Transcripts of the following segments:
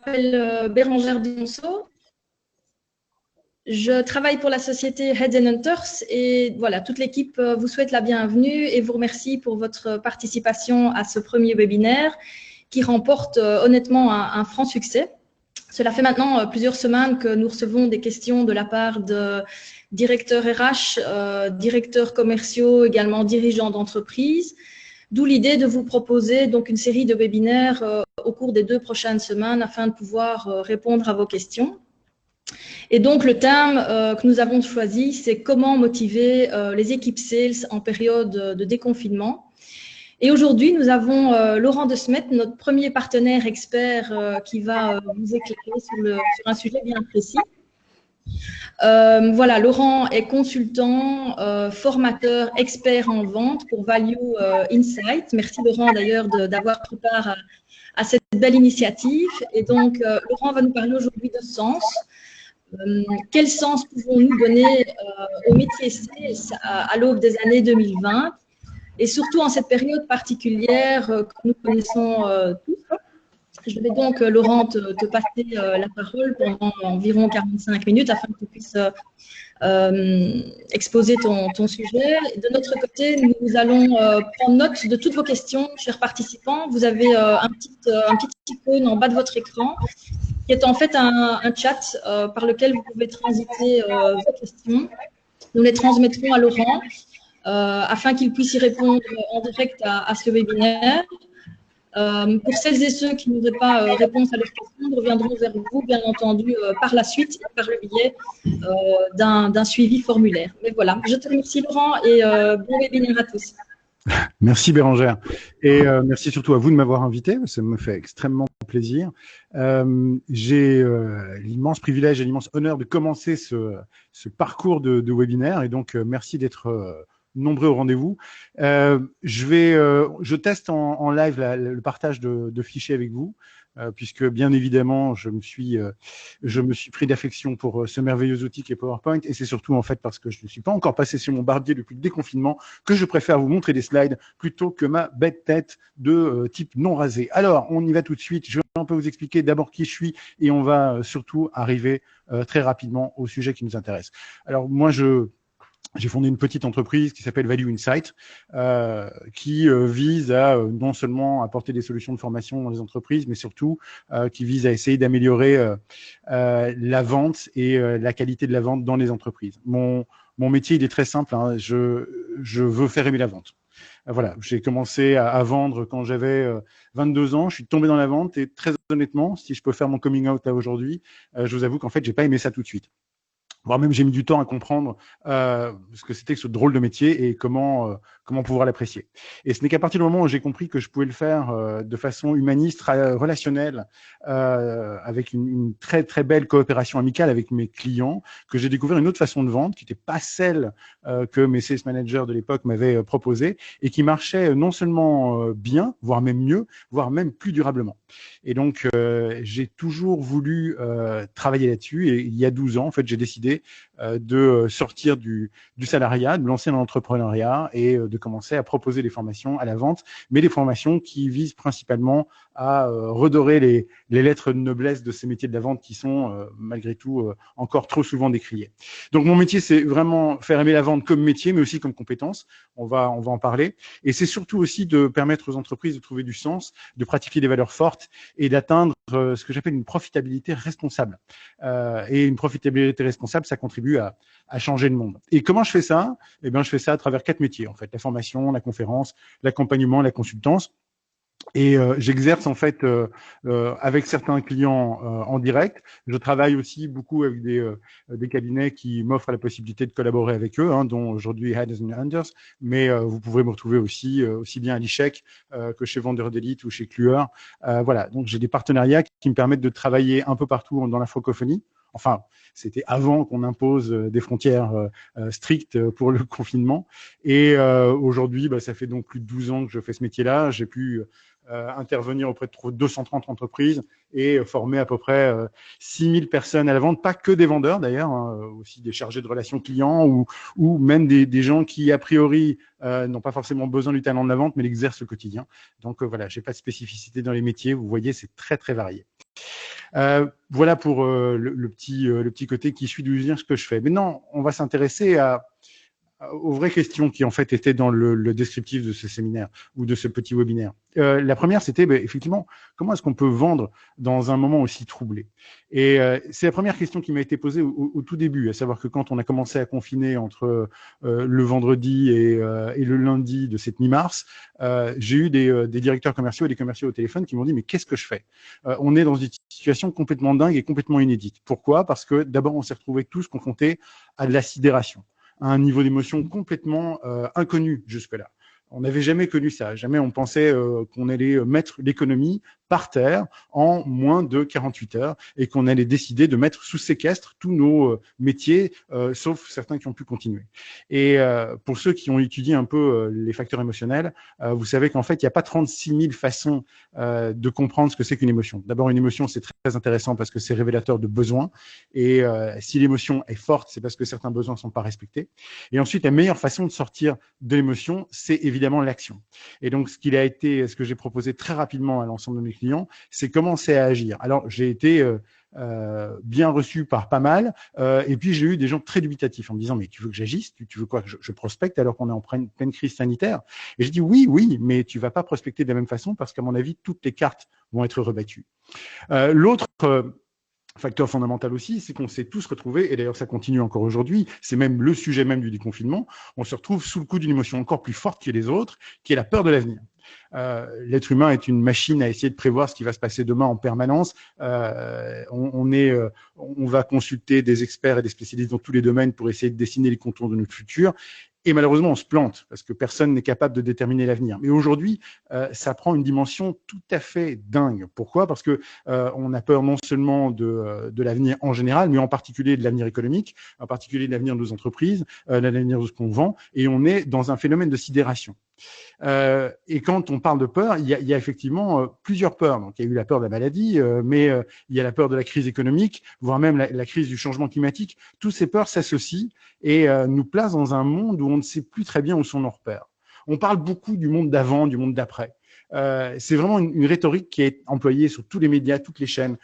m'appelle Bérangère Donceau. Je travaille pour la société Heads and Hunters et voilà, toute l'équipe vous souhaite la bienvenue et vous remercie pour votre participation à ce premier webinaire qui remporte honnêtement un franc succès. Cela fait maintenant plusieurs semaines que nous recevons des questions de la part de directeurs RH, directeurs commerciaux, également dirigeants d'entreprise, d'où l'idée de vous proposer donc une série de webinaires au cours des 2 prochaines semaines afin de pouvoir répondre à vos questions. Et donc, le thème que nous avons choisi, c'est comment motiver les équipes sales en période de déconfinement. Et aujourd'hui, nous avons Laurent De Smet, notre premier partenaire expert qui va vous éclairer sur un sujet bien précis. Voilà, Laurent est consultant, formateur, expert en vente pour Value Insight. Merci Laurent d'ailleurs d'avoir pris part à cette belle initiative. Et donc, Laurent va nous parler aujourd'hui de sens. Quel sens pouvons-nous donner au métier sales à l'aube des années 2020 et surtout en cette période particulière que nous connaissons tous. Je vais donc, Laurent, te passer la parole pendant environ 45 minutes afin que tu puisses exposer ton sujet. De notre côté, nous allons prendre note de toutes vos questions, chers participants. Vous avez un petit icône en bas de votre écran qui est en fait un chat par lequel vous pouvez transiter vos questions. Nous les transmettrons à Laurent afin qu'il puisse y répondre en direct à ce webinaire. Pour celles et ceux qui n'auraient pas réponse à leurs questions, nous reviendrons vers vous, bien entendu, par la suite, par le biais d'un suivi formulaire. Mais voilà, je te remercie Laurent et bon webinaire à tous. Merci Bérangère et merci surtout à vous de m'avoir invité, ça me fait extrêmement plaisir. J'ai l'immense privilège et l'immense honneur de commencer ce parcours de webinaire et donc merci d'être nombreux au rendez-vous. Je teste en live le partage de fichiers avec vous. Puisque bien évidemment je me suis pris d'affection pour ce merveilleux outil qui est PowerPoint et c'est surtout en fait parce que je ne suis pas encore passé sur mon barbier depuis le déconfinement que je préfère vous montrer des slides plutôt que ma bête tête de type non rasé. Alors on y va tout de suite, je vais un peu vous expliquer d'abord qui je suis et on va surtout arriver très rapidement au sujet qui nous intéresse. Alors moi j'ai fondé une petite entreprise qui s'appelle Value Insight, qui vise à non seulement apporter des solutions de formation dans les entreprises, mais surtout qui vise à essayer d'améliorer la vente et la qualité de la vente dans les entreprises. Mon métier, il est très simple. Hein, je veux faire aimer la vente. Voilà, j'ai commencé à vendre quand j'avais 22 ans. Je suis tombé dans la vente et très honnêtement, si je peux faire mon coming out là aujourd'hui, je vous avoue qu'en fait, j'ai pas aimé ça tout de suite. Voire même j'ai mis du temps à comprendre ce que c'était que ce drôle de métier et comment pouvoir l'apprécier. Et ce n'est qu'à partir du moment où j'ai compris que je pouvais le faire de façon humaniste, relationnelle, avec une très très belle coopération amicale avec mes clients, que j'ai découvert une autre façon de vendre qui n'était pas celle que mes sales managers de l'époque m'avaient proposée et qui marchait non seulement bien, voire même mieux, voire même plus durablement. Et donc j'ai toujours voulu travailler là-dessus et il y a 12 ans en fait j'ai décidé de sortir du salariat, de me lancer dans l'entrepreneuriat et de commencer à proposer des formations à la vente, mais des formations qui visent principalement à redorer les lettres de noblesse de ces métiers de la vente qui sont malgré tout encore trop souvent décriés. Donc mon métier, c'est vraiment faire aimer la vente comme métier, mais aussi comme compétence. On va en parler. Et c'est surtout aussi de permettre aux entreprises de trouver du sens, de pratiquer des valeurs fortes et d'atteindre ce que j'appelle une profitabilité responsable. Et une profitabilité responsable, ça contribue à changer le monde. Et comment je fais ça? Eh bien, je fais ça à travers 4 métiers, en fait. La formation, la conférence, l'accompagnement, la consultance. Et j'exerce en fait avec certains clients en direct. Je travaille aussi beaucoup avec des cabinets qui m'offrent la possibilité de collaborer avec eux, hein, dont aujourd'hui Heads and Hunters. Mais vous pourrez me retrouver aussi bien à l'ICHEC que chez Vendeur d'Élite ou chez Kluwer. Voilà, donc j'ai des partenariats qui me permettent de travailler un peu partout dans la francophonie. Enfin, c'était avant qu'on impose des frontières strictes pour le confinement. Et aujourd'hui, ça fait donc plus de 12 ans que je fais ce métier-là. J'ai pu intervenir auprès de 230 entreprises et former à peu près 6000 personnes à la vente, pas que des vendeurs d'ailleurs, hein, aussi des chargés de relations clients ou même des gens qui a priori n'ont pas forcément besoin du talent de la vente mais l'exercent au quotidien. Donc voilà, j'ai pas de spécificité dans les métiers, vous voyez, c'est très très varié. Voilà pour le petit côté qui suit d'où vient ce que je fais. Maintenant, on va s'intéresser aux vraies questions qui en fait étaient dans le descriptif de ce séminaire ou de ce petit webinaire. La première, c'était effectivement comment est-ce qu'on peut vendre dans un moment aussi troublé. Et c'est la première question qui m'a été posée au tout début, à savoir que quand on a commencé à confiner entre le vendredi et le lundi de cette mi-mars, j'ai eu des directeurs commerciaux et des commerciaux au téléphone qui m'ont dit mais qu'est-ce que je fais? On est dans une situation complètement dingue et complètement inédite. Pourquoi? Parce que d'abord on s'est retrouvés tous confrontés à de la sidération, à un niveau d'émotion complètement inconnu jusque-là. On n'avait jamais connu ça. Jamais on pensait qu'on allait mettre l'économie par terre en moins de 48 heures et qu'on allait décider de mettre sous séquestre tous nos métiers, sauf certains qui ont pu continuer. Et pour ceux qui ont étudié un peu les facteurs émotionnels, vous savez qu'en fait, il n'y a pas 36 000 façons de comprendre ce que c'est qu'une émotion. D'abord, une émotion, c'est très intéressant parce que c'est révélateur de besoins. Et si l'émotion est forte, c'est parce que certains besoins ne sont pas respectés. Et ensuite, la meilleure façon de sortir de l'émotion, c'est évidemment l'action. Et donc, ce que j'ai proposé très rapidement à l'ensemble de mes clients, c'est commencer à agir. Alors, j'ai été bien reçu par pas mal, et puis j'ai eu des gens très dubitatifs en me disant mais tu veux que j'agisse, tu veux quoi que je prospecte alors qu'on est en pleine crise sanitaire? Et j'ai dit oui, mais tu vas pas prospecter de la même façon parce qu'à mon avis toutes les cartes vont être rebattues. L'autre facteur fondamental aussi, c'est qu'on s'est tous retrouvés, et d'ailleurs ça continue encore aujourd'hui, c'est même le sujet même du déconfinement, on se retrouve sous le coup d'une émotion encore plus forte que les autres, qui est la peur de l'avenir. L'être humain est une machine à essayer de prévoir ce qui va se passer demain en permanence. On va consulter des experts et des spécialistes dans tous les domaines pour essayer de dessiner les contours de notre futur. Et malheureusement, on se plante parce que personne n'est capable de déterminer l'avenir. Mais aujourd'hui, ça prend une dimension tout à fait dingue. Pourquoi? Parce que on a peur non seulement de l'avenir en général, mais en particulier de l'avenir économique, en particulier de l'avenir de nos entreprises, de l'avenir de ce qu'on vend. Et on est dans un phénomène de sidération. Et quand on parle de peur, il y a effectivement plusieurs peurs. Donc, il y a eu la peur de la maladie, mais il y a la peur de la crise économique, voire même la crise du changement climatique. Toutes ces peurs s'associent et nous placent dans un monde où on ne sait plus très bien où sont nos repères. On parle beaucoup du monde d'avant, du monde d'après. C'est vraiment une rhétorique qui est employée sur tous les médias, toutes les chaînes.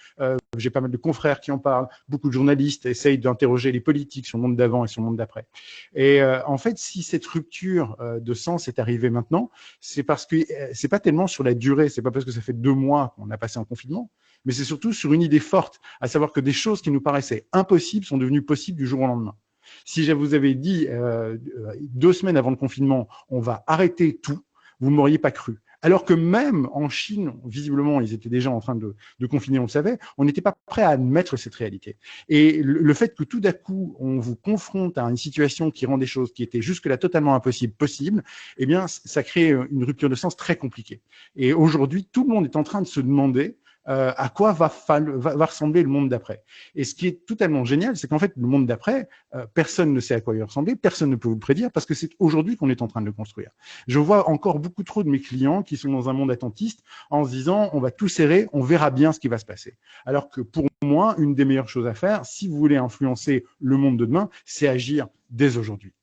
J'ai pas mal de confrères qui en parlent. Beaucoup de journalistes essayent d'interroger les politiques sur le monde d'avant et sur le monde d'après. Et en fait, si cette rupture de sens est arrivée maintenant, c'est parce que c'est pas tellement sur la durée, c'est pas parce que ça fait 2 mois qu'on a passé en confinement, mais c'est surtout sur une idée forte, à savoir que des choses qui nous paraissaient impossibles sont devenues possibles du jour au lendemain. Si je vous avais dit 2 semaines avant le confinement, on va arrêter tout, vous ne m'auriez pas cru. Alors que même en Chine, visiblement, ils étaient déjà en train de confiner, on le savait, on n'était pas prêt à admettre cette réalité. Et le fait que tout d'un coup, on vous confronte à une situation qui rend des choses qui étaient jusque-là totalement impossibles possibles, eh bien, ça crée une rupture de sens très compliquée. Et aujourd'hui, tout le monde est en train de se demander à quoi va ressembler le monde d'après. Et ce qui est totalement génial, c'est qu'en fait, le monde d'après, personne ne sait à quoi il va ressembler, personne ne peut vous le prédire, parce que c'est aujourd'hui qu'on est en train de le construire. Je vois encore beaucoup trop de mes clients qui sont dans un monde attentiste en se disant, on va tout serrer, on verra bien ce qui va se passer. Alors que pour moi, une des meilleures choses à faire, si vous voulez influencer le monde de demain, c'est agir dès aujourd'hui.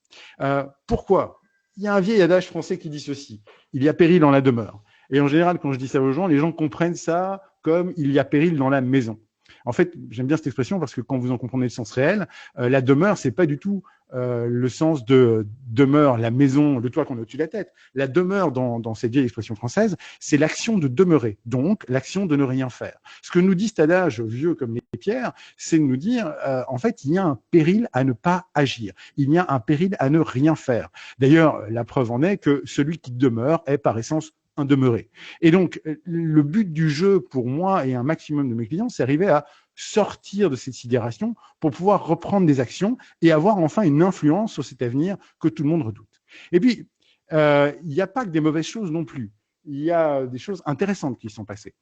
Pourquoi? Il y a un vieil adage français qui dit ceci, il y a péril dans la demeure. Et en général, quand je dis ça aux gens, les gens comprennent ça comme il y a péril dans la maison. En fait, j'aime bien cette expression parce que quand vous en comprenez le sens réel, la demeure, c'est pas du tout le sens de demeure, la maison, le toit qu'on a au-dessus de la tête. La demeure, dans cette vieille expression française, c'est l'action de demeurer, donc l'action de ne rien faire. Ce que nous dit cet adage vieux comme les pierres, c'est de nous dire, en fait, il y a un péril à ne pas agir. Il y a un péril à ne rien faire. D'ailleurs, la preuve en est que celui qui demeure est par essence un demeuré. Et donc, le but du jeu pour moi et un maximum de mes clients, c'est arriver à sortir de cette sidération pour pouvoir reprendre des actions et avoir enfin une influence sur cet avenir que tout le monde redoute. Et puis, il n'y a pas que des mauvaises choses non plus. Il y a des choses intéressantes qui sont passées.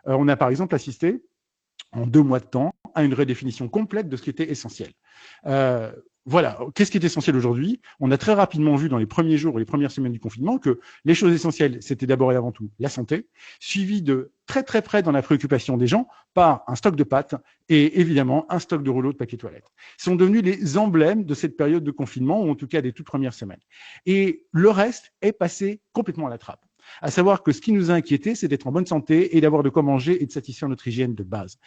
On a par exemple assisté en 2 mois de temps à une redéfinition complète de ce qui était essentiel. Voilà, qu'est-ce qui est essentiel aujourd'hui? On a très rapidement vu dans les premiers jours ou les premières semaines du confinement que les choses essentielles, c'était d'abord et avant tout la santé, suivi de très très près dans la préoccupation des gens par un stock de pâtes et évidemment un stock de rouleaux de papier toilette. Ils sont devenus les emblèmes de cette période de confinement, ou en tout cas des toutes premières semaines. Et le reste est passé complètement à la trappe. À savoir que ce qui nous a inquiétés, c'est d'être en bonne santé et d'avoir de quoi manger et de satisfaire notre hygiène de base.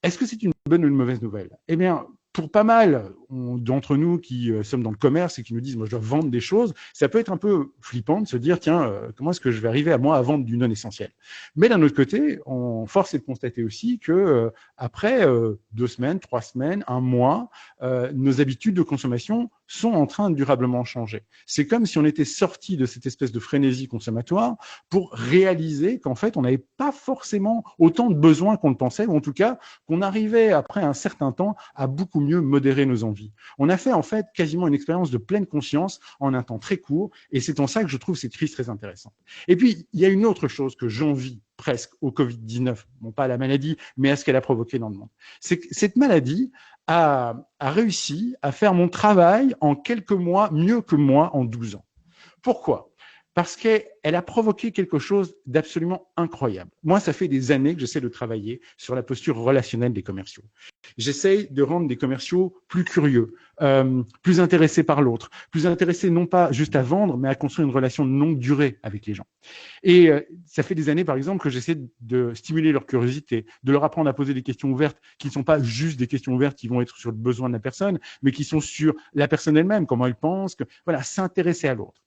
Est-ce que c'est une bonne ou une mauvaise nouvelle? Eh bien, pour pas mal d'entre nous qui sommes dans le commerce et qui nous disent, moi, je dois vendre des choses, ça peut être un peu flippant de se dire, tiens, comment est-ce que je vais arriver à vendre du non essentiel? Mais d'un autre côté, force est de constater aussi que après 2 semaines, 3 semaines, un mois, nos habitudes de consommation sont en train de durablement changer. C'est comme si on était sorti de cette espèce de frénésie consommatoire pour réaliser qu'en fait, on n'avait pas forcément autant de besoins qu'on le pensait, ou en tout cas, qu'on arrivait après un certain temps à beaucoup mieux modérer nos envies. On a fait en fait quasiment une expérience de pleine conscience en un temps très court, et c'est en ça que je trouve cette crise très intéressante. Et puis, il y a une autre chose que j'envie presque au Covid-19, non pas à la maladie, mais à ce qu'elle a provoqué dans le monde. C'est que cette maladie a réussi à faire mon travail en quelques mois mieux que moi en 12 ans. Pourquoi? Parce qu'elle a provoqué quelque chose d'absolument incroyable. Moi, ça fait des années que j'essaie de travailler sur la posture relationnelle des commerciaux. J'essaie de rendre des commerciaux plus curieux, plus intéressés par l'autre, plus intéressés non pas juste à vendre, mais à construire une relation de longue durée avec les gens. Et ça fait des années, par exemple, que j'essaie de stimuler leur curiosité, de leur apprendre à poser des questions ouvertes qui ne sont pas juste des questions ouvertes qui vont être sur le besoin de la personne, mais qui sont sur la personne elle-même, comment elle pense, voilà, s'intéresser à l'autre.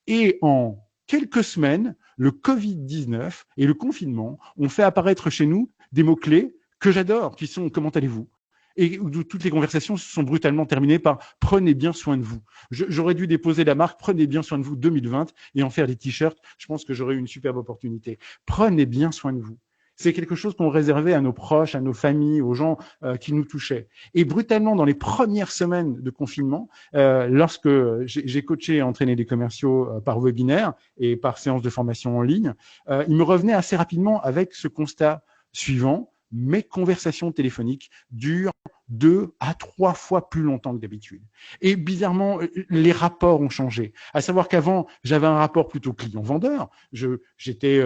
Et en quelques semaines, le Covid-19 et le confinement ont fait apparaître chez nous des mots-clés que j'adore, qui sont « comment allez-vous ?» et où toutes les conversations se sont brutalement terminées par « prenez bien soin de vous ». J'aurais dû déposer la marque « prenez bien soin de vous 2020 » et en faire des t-shirts. Je pense que j'aurais eu une superbe opportunité. Prenez bien soin de vous. C'est quelque chose qu'on réservait à nos proches, à nos familles, aux gens qui nous touchaient. Et brutalement, dans les premières semaines de confinement, lorsque j'ai coaché et entraîné des commerciaux par webinaire et par séance de formation en ligne, il me revenait assez rapidement avec ce constat suivant: mes conversations téléphoniques durent 2 à 3 fois plus longtemps que d'habitude. Et bizarrement, les rapports ont changé. À savoir qu'avant, j'avais un rapport plutôt client-vendeur. J'étais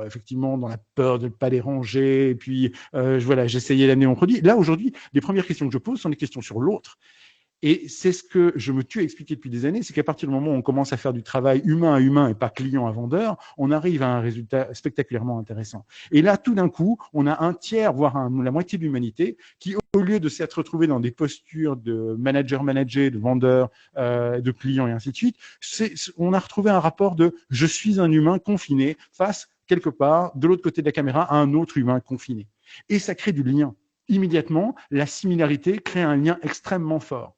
effectivement dans la peur de ne pas déranger. Et puis, voilà, j'essayais d'amener mon produit. Là, aujourd'hui, les premières questions que je pose sont des questions sur l'autre. Et c'est ce que je me tue à expliquer depuis des années, c'est qu'à partir du moment où on commence à faire du travail humain à humain et pas client à vendeur, on arrive à un résultat spectaculairement intéressant. Et là, tout d'un coup, on a un tiers, voire la moitié de l'humanité qui, au lieu de s'être retrouvé dans des postures de manager-manager, de vendeur, de client et ainsi de suite, on a retrouvé un rapport de « je suis un humain confiné » face, quelque part, de l'autre côté de la caméra, à un autre humain confiné. Et ça crée du lien. Immédiatement, la similarité crée un lien extrêmement fort.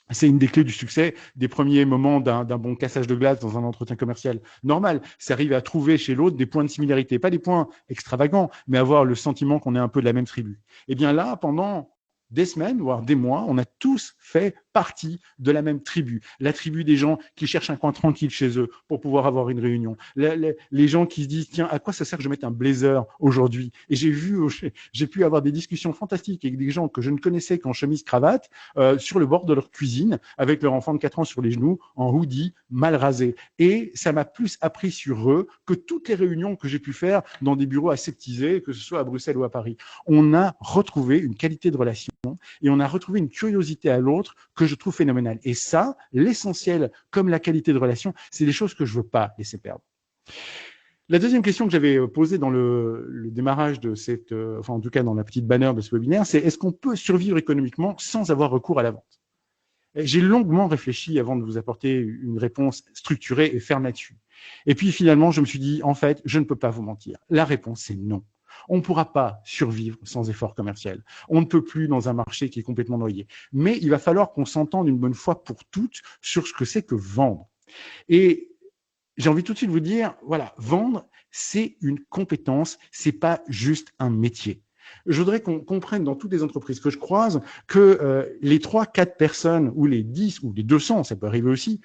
C'est une des clés du succès des premiers moments d'un bon cassage de glace dans un entretien commercial normal. C'est arriver à trouver chez l'autre des points de similarité, pas des points extravagants, mais avoir le sentiment qu'on est un peu de la même tribu. Et bien là, pendant des semaines, voire des mois, on a tous fait partie de la même tribu. La tribu des gens qui cherchent un coin tranquille chez eux pour pouvoir avoir une réunion. Les gens qui se disent, tiens, à quoi ça sert que je mette un blazer aujourd'hui? Et j'ai pu avoir des discussions fantastiques avec des gens que je ne connaissais qu'en chemise-cravate, sur le bord de leur cuisine, avec leur enfant de 4 ans sur les genoux, en hoodie, mal rasé. Et ça m'a plus appris sur eux que toutes les réunions que j'ai pu faire dans des bureaux aseptisés, que ce soit à Bruxelles ou à Paris. On a retrouvé une qualité de relation et on a retrouvé une curiosité à l'autre que je trouve phénoménale. Et ça, l'essentiel, comme la qualité de relation, c'est des choses que je veux pas laisser perdre. La deuxième question que j'avais posée dans le démarrage de cette, enfin en tout cas dans la petite bannière de ce webinaire, c'est est-ce qu'on peut survivre économiquement sans avoir recours à la vente? J'ai longuement réfléchi avant de vous apporter une réponse structurée et ferme là-dessus. Et puis finalement, je me suis dit, en fait, je ne peux pas vous mentir. La réponse, c'est non. On ne pourra pas survivre sans effort commercial. On ne peut plus dans un marché qui est complètement noyé. Mais il va falloir qu'on s'entende une bonne fois pour toutes sur ce que c'est que vendre. Et j'ai envie tout de suite de vous dire, voilà, vendre, c'est une compétence, c'est pas juste un métier. Je voudrais qu'on comprenne dans toutes les entreprises que je croise que les 3-4 personnes ou les 10 ou les 200, ça peut arriver aussi,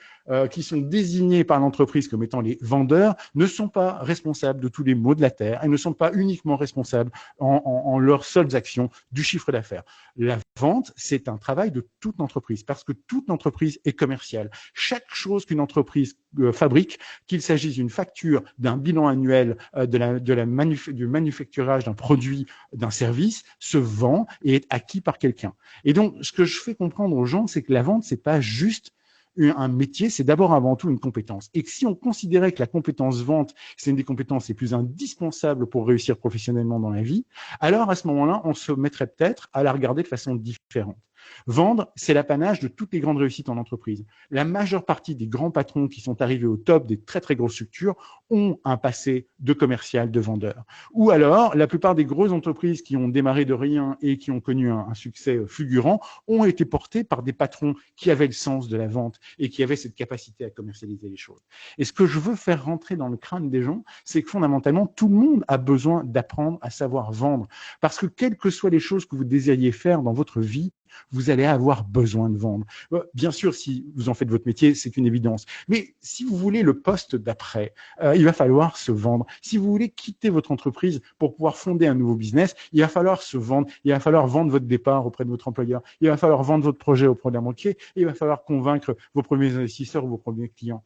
qui sont désignés par l'entreprise comme étant les vendeurs ne sont pas responsables de tous les maux de la terre et ne sont pas uniquement responsables en leurs seules actions du chiffre d'affaires. La vente, c'est un travail de toute entreprise parce que toute entreprise est commerciale. Chaque chose qu'une entreprise fabrique, qu'il s'agisse d'une facture, d'un bilan annuel, du manufacturage d'un produit, d'un service, se vend et est acquis par quelqu'un. Et donc, ce que je fais comprendre aux gens, c'est que la vente, c'est pas juste un métier, c'est d'abord avant tout une compétence. Et que si on considérait que la compétence vente, c'est une des compétences les plus indispensables pour réussir professionnellement dans la vie, alors à ce moment-là, on se mettrait peut-être à la regarder de façon différente. Vendre, c'est l'apanage de toutes les grandes réussites en entreprise. La majeure partie des grands patrons qui sont arrivés au top des très très grosses structures ont un passé de commercial, de vendeur. Ou alors, la plupart des grosses entreprises qui ont démarré de rien et qui ont connu un succès fulgurant ont été portées par des patrons qui avaient le sens de la vente et qui avaient cette capacité à commercialiser les choses. Et ce que je veux faire rentrer dans le crâne des gens, c'est que fondamentalement, tout le monde a besoin d'apprendre à savoir vendre. Parce que quelles que soient les choses que vous désiriez faire dans votre vie, vous allez avoir besoin de vendre. Bien sûr, si vous en faites votre métier, c'est une évidence. Mais si vous voulez le poste d'après, il va falloir se vendre. Si vous voulez quitter votre entreprise pour pouvoir fonder un nouveau business, il va falloir se vendre. Il va falloir vendre votre départ auprès de votre employeur. Il va falloir vendre votre projet auprès d'un banquier. Et il va falloir convaincre vos premiers investisseurs ou vos premiers clients.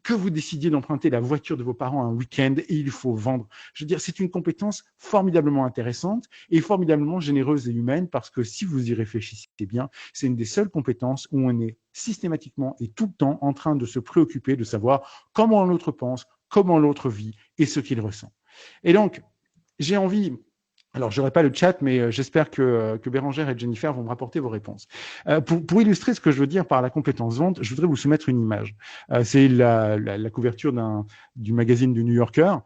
Que vous décidiez d'emprunter la voiture de vos parents un week-end et il faut vendre. Je veux dire, c'est une compétence formidablement intéressante et formidablement généreuse et humaine parce que si vous y réfléchissez bien, c'est une des seules compétences où on est systématiquement et tout le temps en train de se préoccuper de savoir comment l'autre pense, comment l'autre vit et ce qu'il ressent. Et donc, j'ai envie... Alors, je n'aurai pas le chat, mais j'espère que Bérangère et Jennifer vont me rapporter vos réponses. Pour illustrer ce que je veux dire par la compétence vente, je voudrais vous soumettre une image. C'est la couverture du magazine du New Yorker,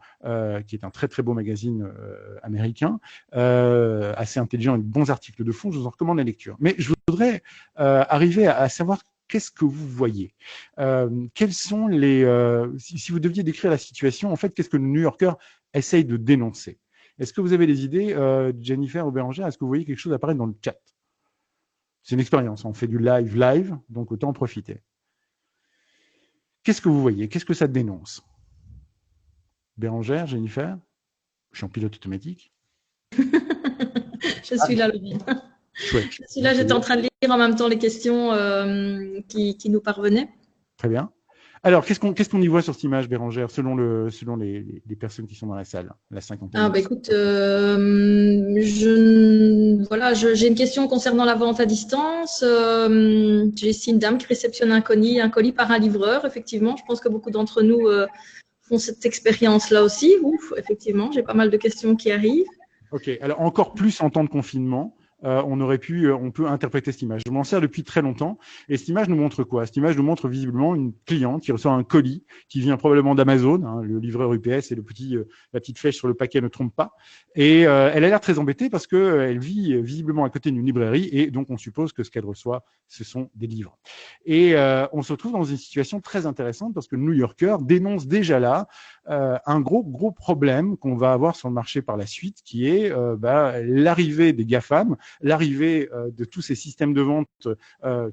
qui est un très très beau magazine américain, assez intelligent avec de bons articles de fond. Je vous en recommande la lecture. Mais je voudrais arriver à savoir qu'est-ce que vous voyez. Quels sont si vous deviez décrire la situation, en fait, qu'est-ce que le New Yorker essaye de dénoncer? Est-ce que vous avez des idées, Jennifer ou Bérangère? Est-ce que vous voyez quelque chose apparaître dans le chat? C'est une expérience, on fait du live, donc autant en profiter. Qu'est-ce que vous voyez? Qu'est-ce que ça dénonce? Bérangère, Jennifer? Je suis en pilote automatique. Je suis là, Laurine. Chouette. Je suis là, j'étais en train de lire en même temps les questions qui nous parvenaient. Très bien. Alors, qu'est-ce qu'on y voit sur cette image, Bérangère, selon les personnes qui sont dans la salle, la cinquantaine? Ah, bah, écoute, j'ai une question concernant la vente à distance. J'ai ici une dame qui réceptionne un colis par un livreur. Effectivement, je pense que beaucoup d'entre nous font cette expérience-là aussi. Ouf, effectivement, j'ai pas mal de questions qui arrivent. Ok, alors encore plus en temps de confinement. On peut interpréter cette image. Je m'en sers depuis très longtemps. Et cette image nous montre quoi? Cette image nous montre visiblement une cliente qui reçoit un colis qui vient probablement d'Amazon. Hein, le livreur UPS et la petite flèche sur le paquet ne trompe pas. Et elle a l'air très embêtée parce que elle vit visiblement à côté d'une librairie et donc on suppose que ce qu'elle reçoit, ce sont des livres. Et on se retrouve dans une situation très intéressante parce que le New Yorker dénonce déjà là un gros problème qu'on va avoir sur le marché par la suite, qui est l'arrivée des GAFAM, l'arrivée de tous ces systèmes de vente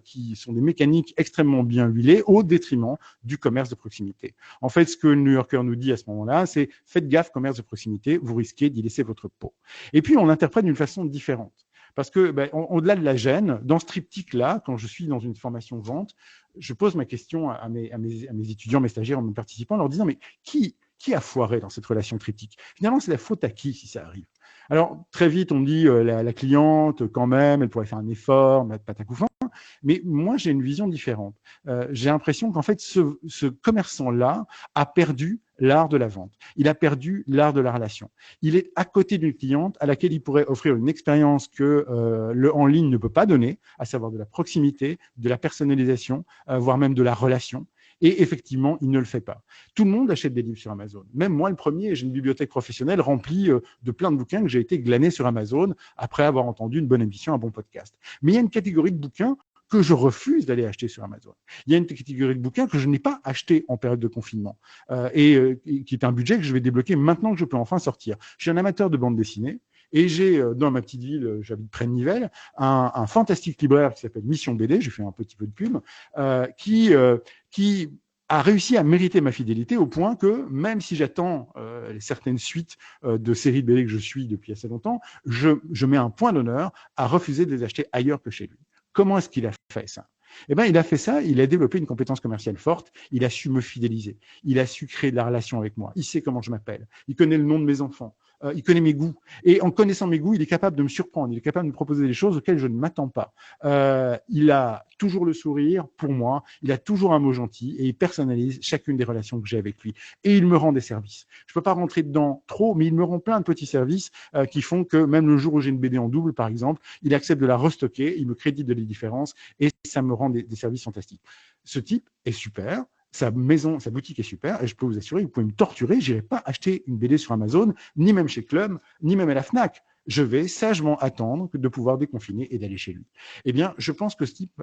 qui sont des mécaniques extrêmement bien huilées au détriment du commerce de proximité. En fait, ce que le New Yorker nous dit à ce moment-là, c'est faites gaffe, commerce de proximité, vous risquez d'y laisser votre peau. Et puis, on l'interprète d'une façon différente. Parce que, au-delà de la gêne, dans ce triptyque-là, quand je suis dans une formation vente, je pose ma question à mes étudiants, mes stagiaires, mes participants, en leur disant, mais qui a foiré dans cette relation triptyque? Finalement, c'est la faute à qui si ça arrive? Alors, très vite, on me dit, la cliente, quand même, elle pourrait faire un effort, mettre patacoufin. Mais moi, j'ai une vision différente. J'ai l'impression qu'en fait, ce commerçant-là a perdu l'art de la vente. Il a perdu l'art de la relation. Il est à côté d'une cliente à laquelle il pourrait offrir une expérience que le en ligne ne peut pas donner, à savoir de la proximité, de la personnalisation, voire même de la relation. Et effectivement, il ne le fait pas. Tout le monde achète des livres sur Amazon. Même moi, le premier, j'ai une bibliothèque professionnelle remplie de plein de bouquins que j'ai été glané sur Amazon après avoir entendu une bonne émission, un bon podcast. Mais il y a une catégorie de bouquins que je refuse d'aller acheter sur Amazon. Il y a une catégorie de bouquins que je n'ai pas acheté en période de confinement et qui est un budget que je vais débloquer maintenant que je peux enfin sortir. Je suis un amateur de bande dessinée. Et j'ai, dans ma petite ville, j'habite près de Nivelles, un fantastique libraire qui s'appelle Mission BD, j'ai fait un petit peu de pub, qui a réussi à mériter ma fidélité au point que, même si j'attends certaines suites de séries de BD que je suis depuis assez longtemps, je mets un point d'honneur à refuser de les acheter ailleurs que chez lui. Comment est-ce qu'il a fait ça? Eh ben, il a fait ça, il a développé une compétence commerciale forte, il a su me fidéliser, il a su créer de la relation avec moi, il sait comment je m'appelle, il connaît le nom de mes enfants, il connaît mes goûts. Et en connaissant mes goûts, il est capable de me surprendre. Il est capable de me proposer des choses auxquelles je ne m'attends pas. Il a toujours le sourire pour moi. Il a toujours un mot gentil et il personnalise chacune des relations que j'ai avec lui. Et il me rend des services. Je peux pas rentrer dedans trop, mais il me rend plein de petits services qui font que même le jour où j'ai une BD en double, par exemple, il accepte de la restocker, il me crédite de les différences et ça me rend des services fantastiques. Ce type est super. Sa maison, sa boutique est super et je peux vous assurer, vous pouvez me torturer, je n'irai pas acheter une BD sur Amazon, ni même chez Club, ni même à la Fnac. Je vais sagement attendre de pouvoir déconfiner et d'aller chez lui. Eh bien, je pense que ce type,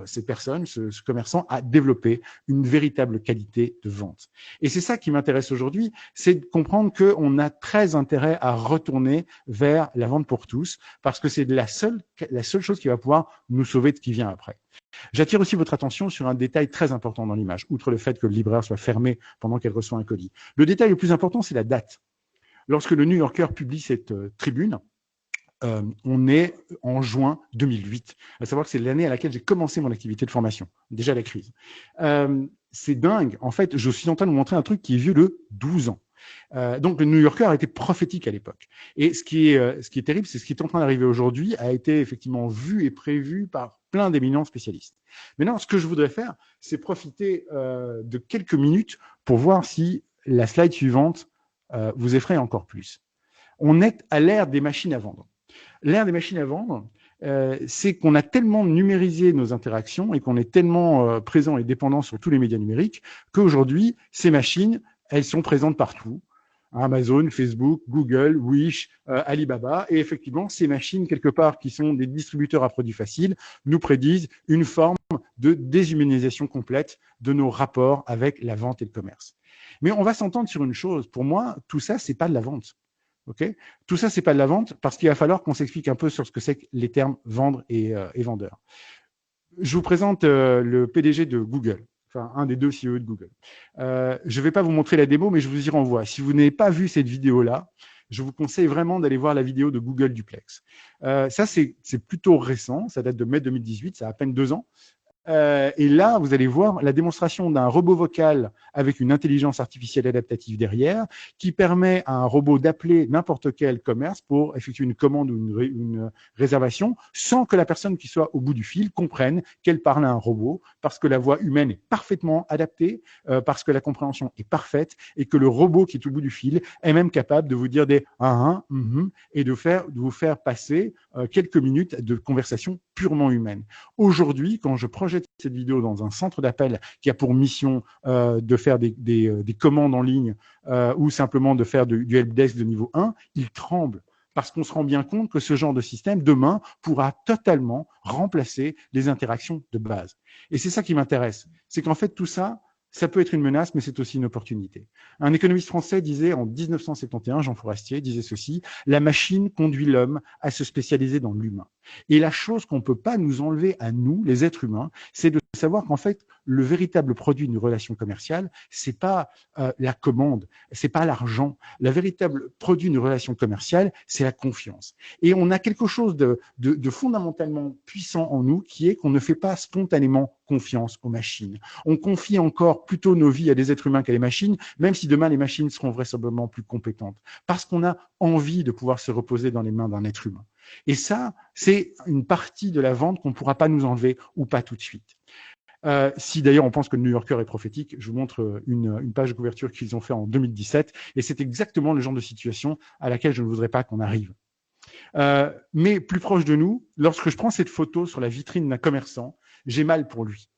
cette personne, ce commerçant a développé une véritable qualité de vente. Et c'est ça qui m'intéresse aujourd'hui, c'est de comprendre qu'on a très intérêt à retourner vers la vente pour tous parce que c'est la seule chose qui va pouvoir nous sauver de ce qui vient après. J'attire aussi votre attention sur un détail très important dans l'image, outre le fait que le libraire soit fermé pendant qu'elle reçoit un colis. Le détail le plus important, c'est la date. Lorsque le New Yorker publie cette tribune, on est en juin 2008. À savoir que c'est l'année à laquelle j'ai commencé mon activité de formation, déjà la crise. C'est dingue. En fait, je suis en train de vous montrer un truc qui est vieux de 12 ans. Donc le New Yorker a été prophétique à l'époque. Et ce qui est terrible, c'est ce qui est en train d'arriver aujourd'hui a été effectivement vu et prévu par plein d'éminents spécialistes. Maintenant, ce que je voudrais faire, c'est profiter de quelques minutes pour voir si la slide suivante vous effraie encore plus. On est à l'ère des machines à vendre. L'ère des machines à vendre, c'est qu'on a tellement numérisé nos interactions et qu'on est tellement présent et dépendant sur tous les médias numériques qu'aujourd'hui, ces machines, elles sont présentes partout. Amazon, Facebook, Google, Wish, Alibaba. Et effectivement, ces machines, quelque part, qui sont des distributeurs à produits faciles, nous prédisent une forme de déshumanisation complète de nos rapports avec la vente et le commerce. Mais on va s'entendre sur une chose. Pour moi, tout ça, c'est pas de la vente. Okay, tout ça, c'est pas de la vente parce qu'il va falloir qu'on s'explique un peu sur ce que c'est que les termes vendre et vendeur. Je vous présente le PDG de Google. Enfin, un des deux CEO de Google. Je ne vais pas vous montrer la démo, mais je vous y renvoie. Si vous n'avez pas vu cette vidéo-là, je vous conseille vraiment d'aller voir la vidéo de Google Duplex. Ça, c'est plutôt récent. Ça date de mai 2018. Ça a à peine 2 ans. Et là, vous allez voir la démonstration d'un robot vocal avec une intelligence artificielle adaptative derrière qui permet à un robot d'appeler n'importe quel commerce pour effectuer une commande ou une réservation sans que la personne qui soit au bout du fil comprenne qu'elle parle à un robot parce que la voix humaine est parfaitement adaptée, parce que la compréhension est parfaite et que le robot qui est au bout du fil est même capable de vous dire des et de vous faire passer quelques minutes de conversation purement humaine. Aujourd'hui, quand je projette cette vidéo dans un centre d'appel qui a pour mission de faire des commandes en ligne ou simplement de faire du helpdesk de niveau 1, il tremble parce qu'on se rend bien compte que ce genre de système, demain, pourra totalement remplacer les interactions de base. Et c'est ça qui m'intéresse. C'est qu'en fait, tout ça, ça peut être une menace, mais c'est aussi une opportunité. Un économiste français disait en 1971, Jean Forestier disait ceci, la machine conduit l'homme à se spécialiser dans l'humain. Et la chose qu'on ne peut pas nous enlever à nous, les êtres humains, c'est de savoir qu'en fait, le véritable produit d'une relation commerciale, c'est pas la commande, c'est pas l'argent. Le véritable produit d'une relation commerciale, c'est la confiance. Et on a quelque chose de fondamentalement puissant en nous, qui est qu'on ne fait pas spontanément confiance aux machines. On confie encore plutôt nos vies à des êtres humains qu'à des machines, même si demain les machines seront vraisemblablement plus compétentes, parce qu'on a envie de pouvoir se reposer dans les mains d'un être humain. Et ça, c'est une partie de la vente qu'on ne pourra pas nous enlever ou pas tout de suite. Si d'ailleurs on pense que le New Yorker est prophétique, je vous montre une page de couverture qu'ils ont fait en 2017 et c'est exactement le genre de situation à laquelle je ne voudrais pas qu'on arrive. Mais plus proche de nous, lorsque je prends cette photo sur la vitrine d'un commerçant, j'ai mal pour lui.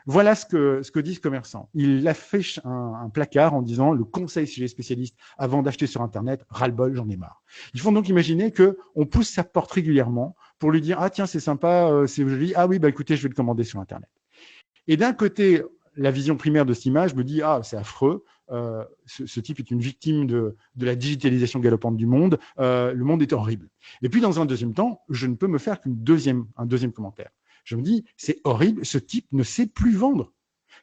Voilà ce que dit ce commerçant. Il affiche un placard en disant « Le conseil si j'ai spécialiste avant d'acheter sur Internet, ras-le-bol, j'en ai marre ». Il faut donc imaginer qu'on pousse sa porte régulièrement pour lui dire « Ah tiens, c'est sympa, c'est joli. Ah oui, bah écoutez, je vais le commander sur Internet ». Et d'un côté, la vision primaire de cette image me dit « Ah, c'est affreux, ce type est une victime de la digitalisation galopante du monde, le monde est horrible ». Et puis dans un deuxième temps, je ne peux me faire qu'un deuxième commentaire. Je me dis, c'est horrible, ce type ne sait plus vendre.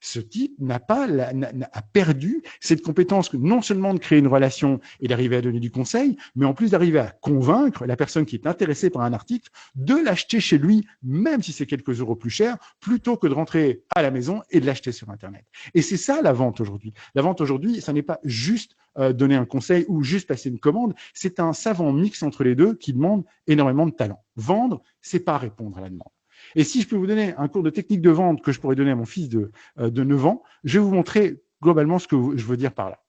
Ce type a perdu cette compétence que non seulement de créer une relation et d'arriver à donner du conseil, mais en plus d'arriver à convaincre la personne qui est intéressée par un article de l'acheter chez lui, même si c'est quelques euros plus cher, plutôt que de rentrer à la maison et de l'acheter sur Internet. Et c'est ça la vente aujourd'hui. La vente aujourd'hui, ça n'est pas juste donner un conseil ou juste passer une commande, c'est un savant mix entre les deux qui demande énormément de talent. Vendre, c'est pas répondre à la demande. Et si je peux vous donner un cours de technique de vente que je pourrais donner à mon fils de 9 ans, je vais vous montrer globalement ce que je veux dire par là.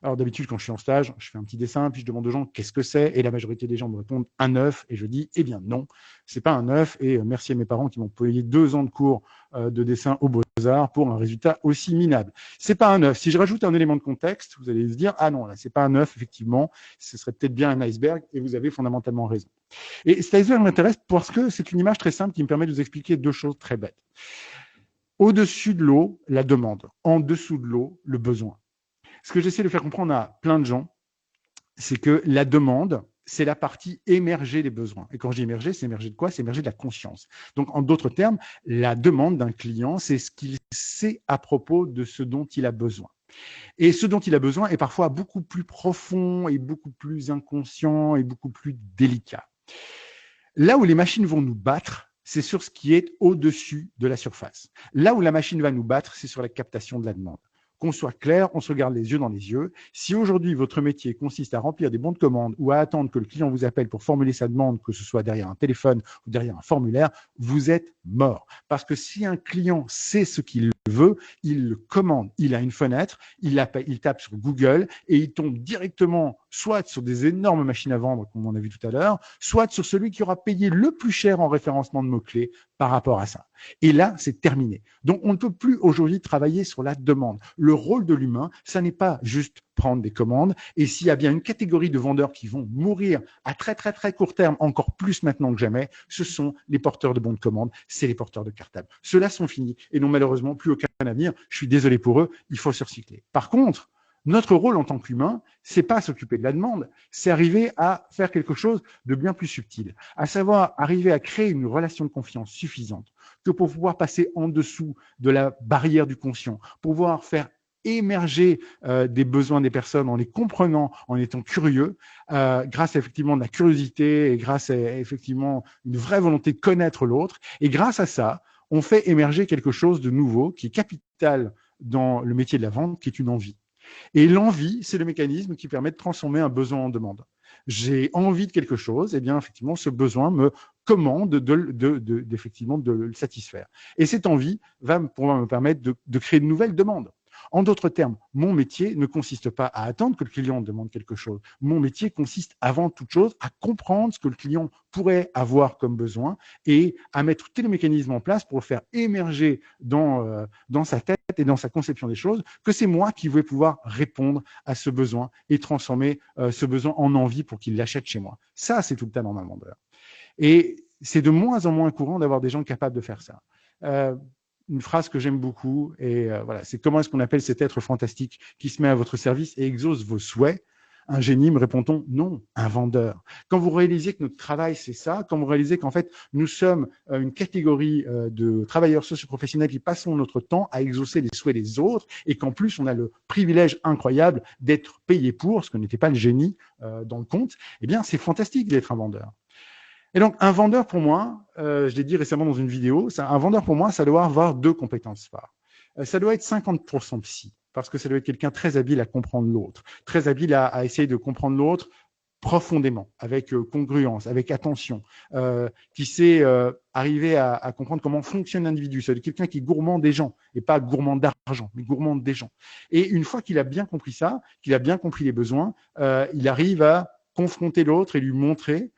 Alors d'habitude, quand je suis en stage, je fais un petit dessin, puis je demande aux gens qu'est-ce que c'est, et la majorité des gens me répondent un œuf, et je dis eh bien non, c'est pas un œuf, et merci à mes parents qui m'ont payé 2 ans de cours de dessin aux Beaux-Arts pour un résultat aussi minable. C'est pas un œuf. Si je rajoute un élément de contexte, vous allez se dire ah non, là c'est pas un œuf, effectivement, ce serait peut-être bien un iceberg, et vous avez fondamentalement raison. Et cet iceberg m'intéresse parce que c'est une image très simple qui me permet de vous expliquer 2 choses très bêtes. Au-dessus de l'eau, la demande. En dessous de l'eau, le besoin. Ce que j'essaie de faire comprendre à plein de gens, c'est que la demande, c'est la partie émergée des besoins. Et quand je dis émerger, c'est émerger de quoi? C'est émerger de la conscience. Donc, en d'autres termes, la demande d'un client, c'est ce qu'il sait à propos de ce dont il a besoin. Et ce dont il a besoin est parfois beaucoup plus profond et beaucoup plus inconscient et beaucoup plus délicat. Là où les machines vont nous battre, c'est sur ce qui est au-dessus de la surface. Là où la machine va nous battre, c'est sur la captation de la demande. Qu'on soit clair, on se regarde les yeux dans les yeux. Si aujourd'hui votre métier consiste à remplir des bons de commande ou à attendre que le client vous appelle pour formuler sa demande, que ce soit derrière un téléphone ou derrière un formulaire, vous êtes mort. Parce que si un client sait ce qu'il veut, il le commande. Il a une fenêtre, il tape sur Google et il tombe directement soit sur des énormes machines à vendre, comme on a vu tout à l'heure, soit sur celui qui aura payé le plus cher en référencement de mots-clés par rapport à ça. Et là, c'est terminé. Donc, on ne peut plus aujourd'hui travailler sur la demande. Le rôle de l'humain, ça n'est pas juste prendre des commandes. Et s'il y a bien une catégorie de vendeurs qui vont mourir à très, très, très court terme, encore plus maintenant que jamais, ce sont les porteurs de bons de commande, c'est les porteurs de cartables. Ceux-là sont finis et n'ont malheureusement plus aucun avenir. Je suis désolé pour eux, il faut se recycler. Par contre, notre rôle en tant qu'humain, c'est pas s'occuper de la demande, c'est arriver à faire quelque chose de bien plus subtil, à savoir arriver à créer une relation de confiance suffisante que pour pouvoir passer en dessous de la barrière du conscient, pour pouvoir faire émerger des besoins des personnes en les comprenant, en étant curieux, grâce à effectivement de la curiosité et grâce à effectivement une vraie volonté de connaître l'autre. Et grâce à ça, on fait émerger quelque chose de nouveau qui est capital dans le métier de la vente, qui est une envie. Et l'envie, c'est le mécanisme qui permet de transformer un besoin en demande. J'ai envie de quelque chose, et bien effectivement, ce besoin me commande effectivement de le satisfaire. Et cette envie va pouvoir me permettre de créer de nouvelles demandes. En d'autres termes, mon métier ne consiste pas à attendre que le client demande quelque chose. Mon métier consiste avant toute chose à comprendre ce que le client pourrait avoir comme besoin et à mettre tous les mécanismes en place pour le faire émerger dans sa tête et dans sa conception des choses, que c'est moi qui vais pouvoir répondre à ce besoin et transformer ce besoin en envie pour qu'il l'achète chez moi. Ça, c'est tout le temps dans ma vendeur. Et c'est de moins en moins courant d'avoir des gens capables de faire ça. Une phrase que j'aime beaucoup, et voilà, c'est comment est-ce qu'on appelle cet être fantastique qui se met à votre service et exauce vos souhaits? Un génie, me répond-on? Non, un vendeur. Quand vous réalisez que notre travail, c'est ça, quand vous réalisez qu'en fait, nous sommes une catégorie de travailleurs socio-professionnels qui passons notre temps à exaucer les souhaits des autres et qu'en plus, on a le privilège incroyable d'être payé pour, ce que n'était pas le génie dans le compte, eh bien, c'est fantastique d'être un vendeur. Et donc, un vendeur pour moi, je l'ai dit récemment dans une vidéo, un vendeur pour moi, ça doit avoir 2 compétences phares. Ça doit être 50% psy, parce que ça doit être quelqu'un très habile à comprendre l'autre, très habile à essayer de comprendre l'autre profondément, avec congruence, avec attention, qui sait arriver à comprendre comment fonctionne l'individu. C'est quelqu'un qui est gourmand des gens, et pas gourmand d'argent, mais gourmand des gens. Et une fois qu'il a bien compris ça, qu'il a bien compris les besoins, il arrive à confronter l'autre et lui montrer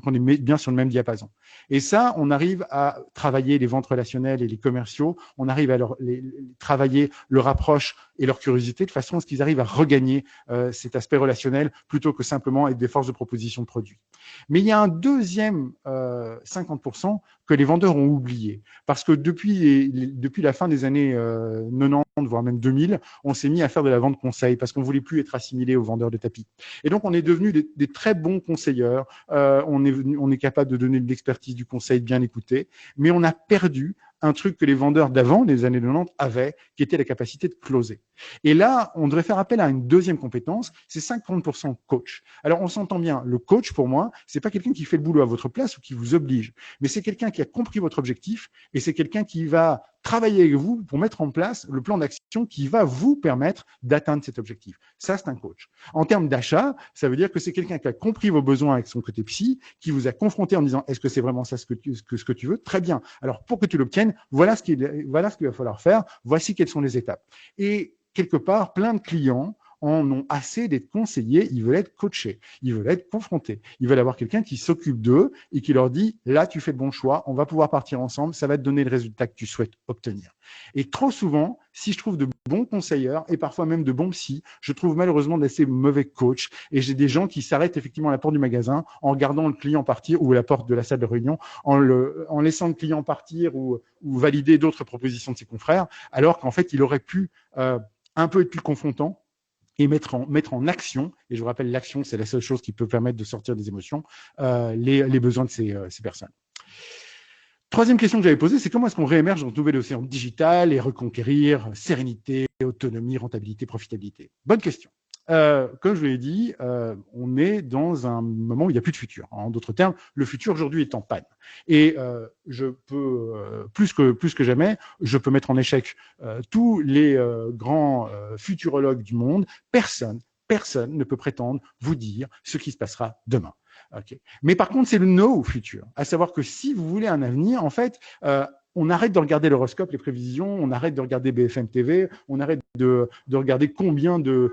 qu'on est bien sur le même diapason. Et ça, on arrive à travailler les ventes relationnelles et les commerciaux, on arrive à travailler leur approche et leur curiosité de façon à ce qu'ils arrivent à regagner cet aspect relationnel plutôt que simplement être des forces de proposition de produits. Mais il y a un deuxième 50% que les vendeurs ont oublié. Parce que depuis la fin des années 90, voire même 2000, on s'est mis à faire de la vente conseil parce qu'on voulait plus être assimilé aux vendeurs de tapis. Et donc, on est devenus des très bons conseilleurs. On est capable de donner de l'expertise, du conseil bien écouté, mais on a perdu un truc que les vendeurs d'avant, des années 90, avaient, qui était la capacité de closer. Et là, on devrait faire appel à une deuxième compétence, c'est 50% coach. Alors, on s'entend bien, le coach, pour moi, c'est pas quelqu'un qui fait le boulot à votre place ou qui vous oblige, mais c'est quelqu'un qui a compris votre objectif et c'est quelqu'un qui va travailler avec vous pour mettre en place le plan d'action qui va vous permettre d'atteindre cet objectif. Ça, c'est un coach. En termes d'achat, ça veut dire que c'est quelqu'un qui a compris vos besoins avec son côté psy, qui vous a confronté en disant est-ce que c'est vraiment ça ce que tu veux? Très bien. Alors, pour que tu l'obtiennes, voilà ce qu'il va falloir faire. Voici quelles sont les étapes. Et quelque part, plein de clients en ont assez d'être conseillés, ils veulent être coachés, ils veulent être confrontés, ils veulent avoir quelqu'un qui s'occupe d'eux et qui leur dit là tu fais le bon choix, on va pouvoir partir ensemble, ça va te donner le résultat que tu souhaites obtenir. Et trop souvent, si je trouve de bons conseilleurs et parfois même de bons psys, je trouve malheureusement d'assez mauvais coachs et j'ai des gens qui s'arrêtent effectivement à la porte du magasin en regardant le client partir ou à la porte de la salle de réunion en laissant le client partir ou valider d'autres propositions de ses confrères alors qu'en fait il aurait pu un peu être plus confrontant et mettre en action, et je vous rappelle, l'action, c'est la seule chose qui peut permettre de sortir des émotions, les besoins de ces personnes. Troisième question que j'avais posée, c'est comment est-ce qu'on réémerge dans le nouvel océan digital et reconquérir sérénité, autonomie, rentabilité, profitabilité? Bonne question. Comme je vous l'ai dit, on est dans un moment où il n'y a plus de futur. En d'autres termes, le futur aujourd'hui est en panne. Et je peux, plus que jamais, je peux mettre en échec tous les grands futurologues du monde. Personne ne peut prétendre vous dire ce qui se passera demain. Okay. Mais par contre, c'est le no futur. À savoir que si vous voulez un avenir, en fait, on arrête de regarder l'horoscope, les prévisions, on arrête de regarder BFM TV, on arrête de regarder combien de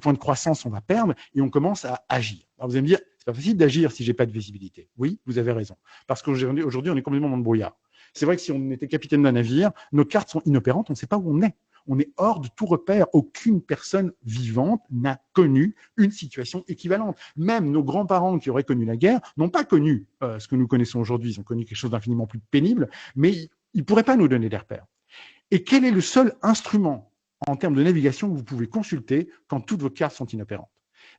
points de croissance on va perdre et on commence à agir. Alors vous allez me dire, c'est pas facile d'agir si j'ai pas de visibilité. Oui, vous avez raison. Parce qu'aujourd'hui, on est complètement dans le brouillard. C'est vrai que si on était capitaine d'un navire, nos cartes sont inopérantes, on ne sait pas où on est. On est hors de tout repère. Aucune personne vivante n'a connu une situation équivalente. Même nos grands-parents qui auraient connu la guerre n'ont pas connu ce que nous connaissons aujourd'hui. Ils ont connu quelque chose d'infiniment plus pénible, mais ils ne pourraient pas nous donner des repères. Et quel est le seul instrument en termes de navigation que vous pouvez consulter quand toutes vos cartes sont inopérantes?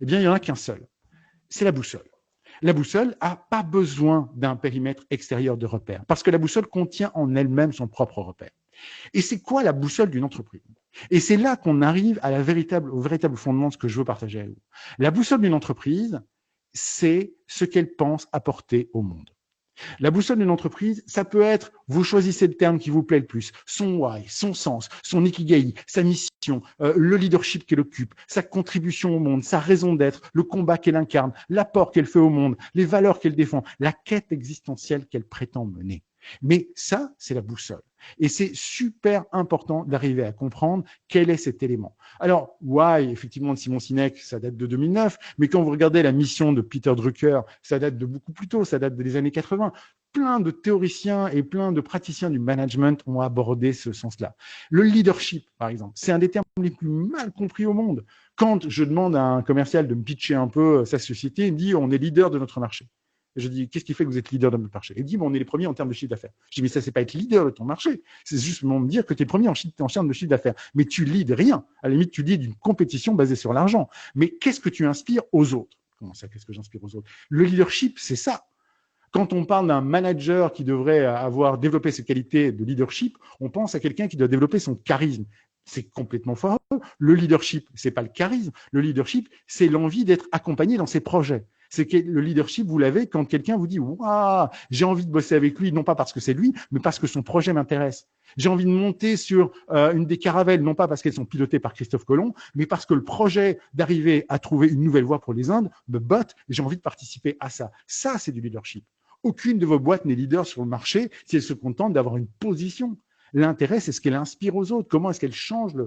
Eh bien, il n'y en a qu'un seul. C'est la boussole. La boussole n'a pas besoin d'un périmètre extérieur de repère, parce que la boussole contient en elle-même son propre repère. Et c'est quoi la boussole d'une entreprise? Et c'est là qu'on arrive à au véritable fondement de ce que je veux partager avec vous. La boussole d'une entreprise, c'est ce qu'elle pense apporter au monde. La boussole d'une entreprise, ça peut être, vous choisissez le terme qui vous plaît le plus, son why, son sens, son ikigai, sa mission, le leadership qu'elle occupe, sa contribution au monde, sa raison d'être, le combat qu'elle incarne, l'apport qu'elle fait au monde, les valeurs qu'elle défend, la quête existentielle qu'elle prétend mener. Mais ça, c'est la boussole. Et c'est super important d'arriver à comprendre quel est cet élément. Alors, Why, effectivement, de Simon Sinek, ça date de 2009, mais quand vous regardez la mission de Peter Drucker, ça date de beaucoup plus tôt, ça date des années 80. Plein de théoriciens et plein de praticiens du management ont abordé ce sens-là. Le leadership, par exemple, c'est un des termes les plus mal compris au monde. Quand je demande à un commercial de me pitcher un peu sa société, il me dit on est leader de notre marché. Je dis, qu'est-ce qui fait que vous êtes leader de notre marché? Il dit, on est les premiers en termes de chiffre d'affaires. Je dis, mais ça, c'est pas être leader de ton marché. C'est juste me dire que tu es le premier en termes de chiffre d'affaires. Mais tu leads rien. À la limite, tu leads une compétition basée sur l'argent. Mais qu'est-ce que tu inspires aux autres? Comment ça, qu'est-ce que j'inspire aux autres? Le leadership, c'est ça. Quand on parle d'un manager qui devrait avoir développé ses qualités de leadership, on pense à quelqu'un qui doit développer son charisme. C'est complètement faux. Le leadership, c'est pas le charisme. Le leadership, c'est l'envie d'être accompagné dans ses projets. C'est que le leadership, vous l'avez quand quelqu'un vous dit « Waouh, j'ai envie de bosser avec lui, non pas parce que c'est lui, mais parce que son projet m'intéresse. J'ai envie de monter sur une des caravelles, non pas parce qu'elles sont pilotées par Christophe Colomb, mais parce que le projet d'arriver à trouver une nouvelle voie pour les Indes me botte et j'ai envie de participer à ça. » Ça, c'est du leadership. Aucune de vos boîtes n'est leader sur le marché si elle se contente d'avoir une position. L'intérêt, c'est ce qu'elle inspire aux autres. Comment est-ce qu'elle change la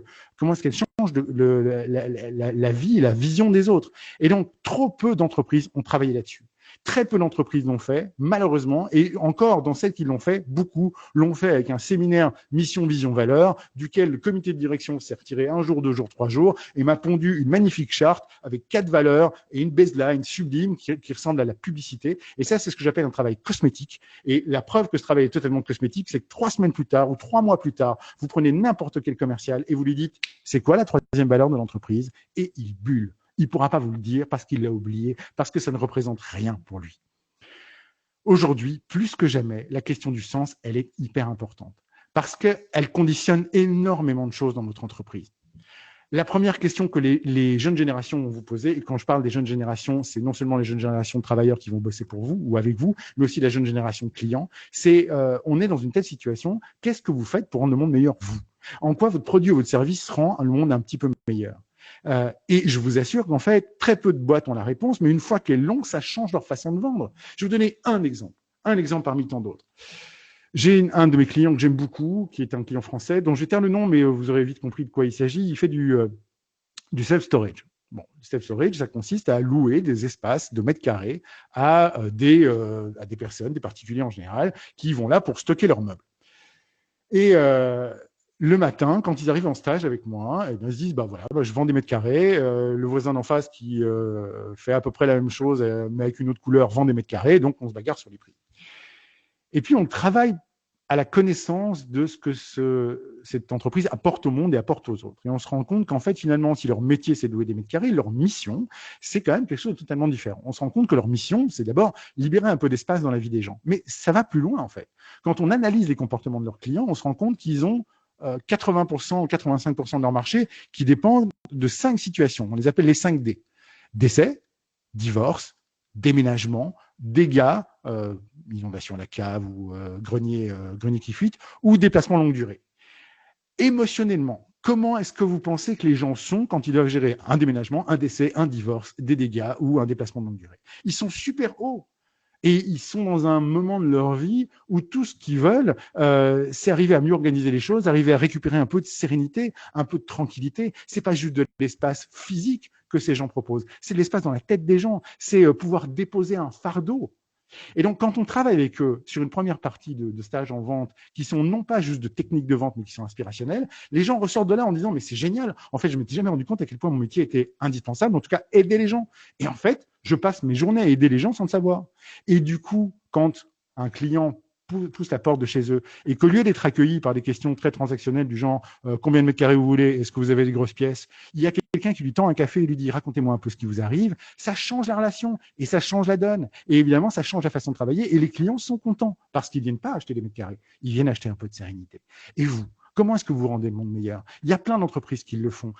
vie, la vision des autres. Et donc, trop peu d'entreprises ont travaillé là-dessus. Très peu d'entreprises l'ont fait, malheureusement, et encore dans celles qui l'ont fait, beaucoup l'ont fait avec un séminaire mission, vision, valeur, duquel le comité de direction s'est retiré 1 jour, 2 jours, 3 jours, et m'a pondu une magnifique charte avec 4 valeurs et une baseline sublime qui ressemble à la publicité. Et ça, c'est ce que j'appelle un travail cosmétique. Et la preuve que ce travail est totalement cosmétique, c'est que 3 semaines plus tard ou 3 mois plus tard, vous prenez n'importe quel commercial et vous lui dites, c'est quoi la 3e valeur de l'entreprise? Et il bulle. Il ne pourra pas vous le dire parce qu'il l'a oublié, parce que ça ne représente rien pour lui. Aujourd'hui, plus que jamais, la question du sens, elle est hyper importante parce qu'elle conditionne énormément de choses dans notre entreprise. La première question que les jeunes générations vont vous poser, et quand je parle des jeunes générations, c'est non seulement les jeunes générations de travailleurs qui vont bosser pour vous ou avec vous, mais aussi la jeune génération de clients, c'est on est dans une telle situation, qu'est-ce que vous faites pour rendre le monde meilleur, vous? En quoi votre produit ou votre service rend le monde un petit peu meilleur? Et je vous assure qu'en fait, très peu de boîtes ont la réponse, mais une fois qu'elles l'ont, ça change leur façon de vendre. Je vais vous donner un exemple parmi tant d'autres. J'ai un de mes clients que j'aime beaucoup, qui est un client français, dont je vais taire le nom, mais vous aurez vite compris de quoi il s'agit. Il fait du self-storage. Bon, le self-storage, ça consiste à louer des espaces de mètres carrés à des personnes, des particuliers en général, qui vont là pour stocker leurs meubles. Et le matin, quand ils arrivent en stage avec moi, ils se disent, voilà, je vends des mètres carrés. Le voisin d'en face qui fait à peu près la même chose, mais avec une autre couleur, vend des mètres carrés. Donc, on se bagarre sur les prix. Et puis, on travaille à la connaissance de ce que cette entreprise apporte au monde et apporte aux autres. Et on se rend compte qu'en fait, finalement, si leur métier, c'est de louer des mètres carrés, leur mission, c'est quand même quelque chose de totalement différent. On se rend compte que leur mission, c'est d'abord libérer un peu d'espace dans la vie des gens. Mais ça va plus loin, en fait. Quand on analyse les comportements de leurs clients, on se rend compte qu'ils ont 80% ou 85% de leur marché qui dépendent de 5 situations. On les appelle les 5 D. Décès, divorce, déménagement, dégâts, inondation à la cave ou grenier qui fuite, ou déplacement longue durée. Émotionnellement, comment est-ce que vous pensez que les gens sont quand ils doivent gérer un déménagement, un décès, un divorce, des dégâts ou un déplacement de longue durée? Ils sont super hauts. Et ils sont dans un moment de leur vie où tout ce qu'ils veulent, c'est arriver à mieux organiser les choses, arriver à récupérer un peu de sérénité, un peu de tranquillité. C'est pas juste de l'espace physique que ces gens proposent, c'est de l'espace dans la tête des gens, c'est pouvoir déposer un fardeau. Et donc, quand on travaille avec eux sur une première partie de stage en vente, qui sont non pas juste de techniques de vente, mais qui sont inspirationnelles, les gens ressortent de là en disant, mais c'est génial. En fait, je m'étais jamais rendu compte à quel point mon métier était indispensable. En tout cas, aider les gens. Et en fait, je passe mes journées à aider les gens sans le savoir. Et du coup, quand un client pousse la porte de chez eux et qu'au lieu d'être accueilli par des questions très transactionnelles du genre combien de mètres carrés vous voulez, est-ce que vous avez des grosses pièces, il y a quelqu'un qui lui tend un café et lui dit racontez-moi un peu ce qui vous arrive, ça change la relation et ça change la donne. Et évidemment, ça change la façon de travailler et les clients sont contents parce qu'ils viennent pas acheter des mètres carrés, ils viennent acheter un peu de sérénité. Et vous, comment est-ce que vous rendez le monde meilleur? Il y a plein d'entreprises qui le font.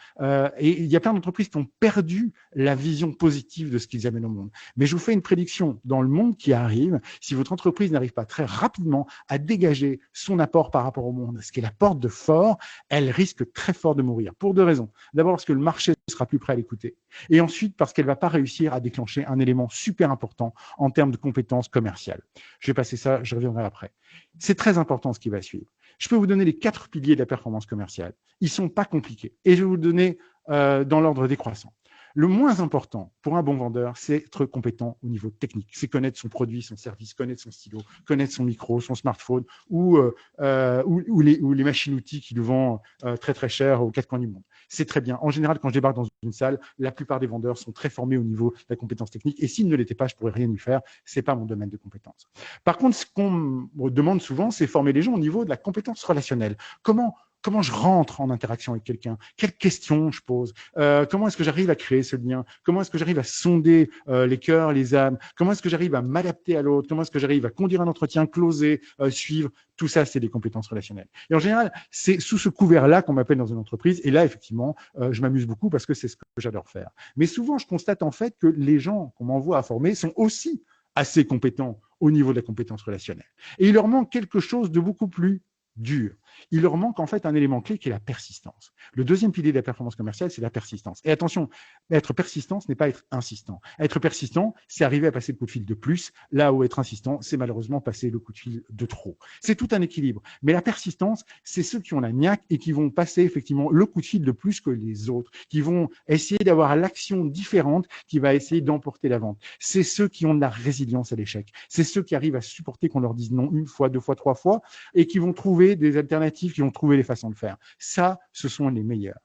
Et il y a plein d'entreprises qui ont perdu la vision positive de ce qu'ils amènent au monde. Mais je vous fais une prédiction. Dans le monde qui arrive, si votre entreprise n'arrive pas très rapidement à dégager son apport par rapport au monde, ce qui est la porte de fort, elle risque très fort de mourir. Pour 2 raisons. D'abord, parce que le marché sera plus prêt à l'écouter. Et ensuite, parce qu'elle ne va pas réussir à déclencher un élément super important en termes de compétences commerciales. Je vais passer ça, je reviendrai après. C'est très important ce qui va suivre. Je peux vous donner les 4 piliers de la performance commerciale. Ils ne sont pas compliqués. Et je vais vous le donner dans l'ordre décroissant. Le moins important pour un bon vendeur, c'est être compétent au niveau technique. C'est connaître son produit, son service, connaître son stylo, connaître son micro, son smartphone ou les machines-outils qui le vendent très très cher aux 4 coins du monde. C'est très bien. En général, quand je débarque dans une salle, la plupart des vendeurs sont très formés au niveau de la compétence technique. Et s'ils ne l'étaient pas, je pourrais rien y faire. C'est pas mon domaine de compétence. Par contre, ce qu'on me demande souvent, c'est former les gens au niveau de la compétence relationnelle. Comment je rentre en interaction avec quelqu'un? Quelles questions je pose? Comment est-ce que j'arrive à créer ce lien? Comment est-ce que j'arrive à sonder les cœurs, les âmes? Comment est-ce que j'arrive à m'adapter à l'autre? Comment est-ce que j'arrive à conduire un entretien, closer, suivre? Tout ça, c'est des compétences relationnelles. Et en général, c'est sous ce couvert-là qu'on m'appelle dans une entreprise. Et là, effectivement, je m'amuse beaucoup parce que c'est ce que j'adore faire. Mais souvent, je constate en fait que les gens qu'on m'envoie à former sont aussi assez compétents au niveau de la compétence relationnelle. Et il leur manque quelque chose de beaucoup plus dur. Il leur manque en fait un élément clé qui est la persistance. Le deuxième pilier de la performance commerciale, c'est la persistance. Et attention, être persistant, ce n'est pas être insistant. Être persistant, c'est arriver à passer le coup de fil de plus, là où être insistant, c'est malheureusement passer le coup de fil de trop. C'est tout un équilibre. Mais la persistance, c'est ceux qui ont la niaque et qui vont passer effectivement le coup de fil de plus que les autres, qui vont essayer d'avoir l'action différente qui va essayer d'emporter la vente. C'est ceux qui ont de la résilience à l'échec. C'est ceux qui arrivent à supporter qu'on leur dise non 1 fois, 2 fois, 3 fois et qui vont trouver des alternatives, qui vont trouver les façons de faire. Ça, ce sont les meilleurs.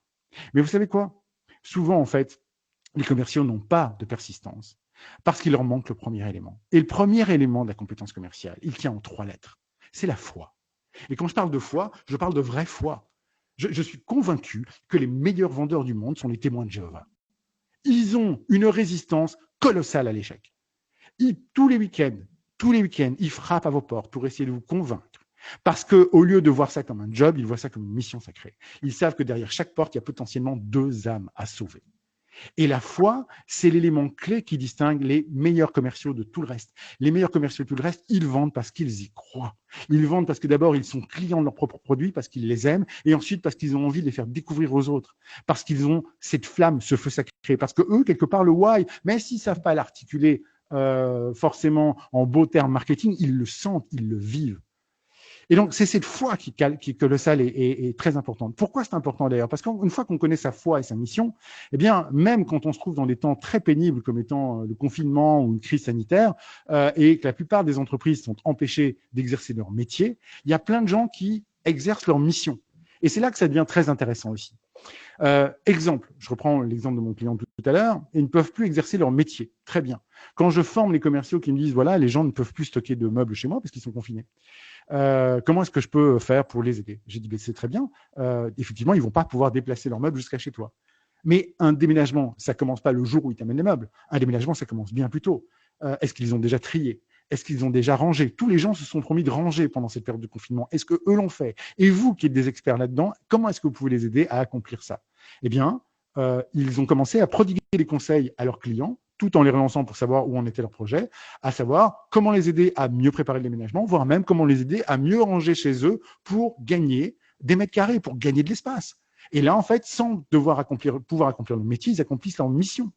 Mais vous savez quoi? Souvent, en fait, les commerciaux n'ont pas de persistance parce qu'il leur manque le premier élément. Et le premier élément de la compétence commerciale, il tient en 3 lettres. C'est la foi. Et quand je parle de foi, je parle de vraie foi. Je suis convaincu que les meilleurs vendeurs du monde sont les témoins de Jéhovah. Ils ont une résistance colossale à l'échec. Tous les week-ends, Tous les week-ends, ils frappent à vos portes pour essayer de vous convaincre. Parce qu'au lieu de voir ça comme un job, ils voient ça comme une mission sacrée. Ils savent que derrière chaque porte, il y a potentiellement 2 âmes à sauver. Et la foi, c'est l'élément clé qui distingue les meilleurs commerciaux de tout le reste. Les meilleurs commerciaux de tout le reste, ils vendent parce qu'ils y croient. Ils vendent parce que d'abord, ils sont clients de leurs propres produits, parce qu'ils les aiment, et ensuite parce qu'ils ont envie de les faire découvrir aux autres, parce qu'ils ont cette flamme, ce feu sacré, parce que eux, quelque part, le why, même s'ils ne savent pas l'articuler forcément en beaux termes marketing, ils le sentent, ils le vivent. Et donc, c'est cette foi qui est colossale et très importante. Pourquoi c'est important d'ailleurs? Parce qu'une fois qu'on connaît sa foi et sa mission, eh bien, même quand on se trouve dans des temps très pénibles comme étant le confinement ou une crise sanitaire, et que la plupart des entreprises sont empêchées d'exercer leur métier, il y a plein de gens qui exercent leur mission. Et c'est là que ça devient très intéressant aussi. Exemple, je reprends l'exemple de mon client tout à l'heure, ils ne peuvent plus exercer leur métier. Très bien. Quand je forme les commerciaux qui me disent, voilà, les gens ne peuvent plus stocker de meubles chez moi parce qu'ils sont confinés. Comment est-ce que je peux faire pour les aider? J'ai dit, c'est très bien. Effectivement, ils vont pas pouvoir déplacer leurs meubles jusqu'à chez toi. Mais un déménagement, ça commence pas le jour où ils t'amènent les meubles. Un déménagement, ça commence bien plus tôt. Est-ce qu'ils ont déjà trié? Est-ce qu'ils ont déjà rangé? Tous les gens se sont promis de ranger pendant cette période de confinement. Est-ce que eux l'ont fait? Et vous, qui êtes des experts là-dedans, comment est-ce que vous pouvez les aider à accomplir ça? Eh bien, ils ont commencé à prodiguer des conseils à leurs clients, tout en les relançant pour savoir où en était leur projet, à savoir comment les aider à mieux préparer le déménagement, voire même comment les aider à mieux ranger chez eux pour gagner des mètres carrés, pour gagner de l'espace. Et là, en fait, sans pouvoir accomplir le métier, ils accomplissent leur mission.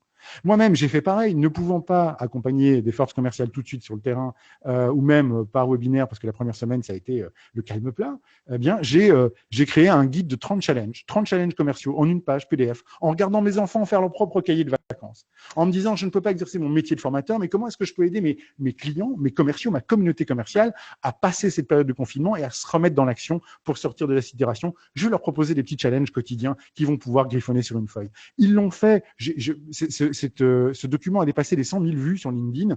Moi-même, j'ai fait pareil, ne pouvant pas accompagner des forces commerciales tout de suite sur le terrain, ou même par webinaire, parce que la première semaine, ça a été le calme plat. Eh bien, j'ai créé un guide de 30 challenges commerciaux en une page PDF, en regardant mes enfants faire leur propre cahier de vacances, en me disant, je ne peux pas exercer mon métier de formateur, mais comment est-ce que je peux aider mes clients, mes commerciaux, ma communauté commerciale à passer cette période de confinement et à se remettre dans l'action pour sortir de la sidération. Je vais leur proposer des petits challenges quotidiens qui vont pouvoir griffonner sur une feuille. Ils l'ont fait. Ce document a dépassé les 100 000 vues sur LinkedIn,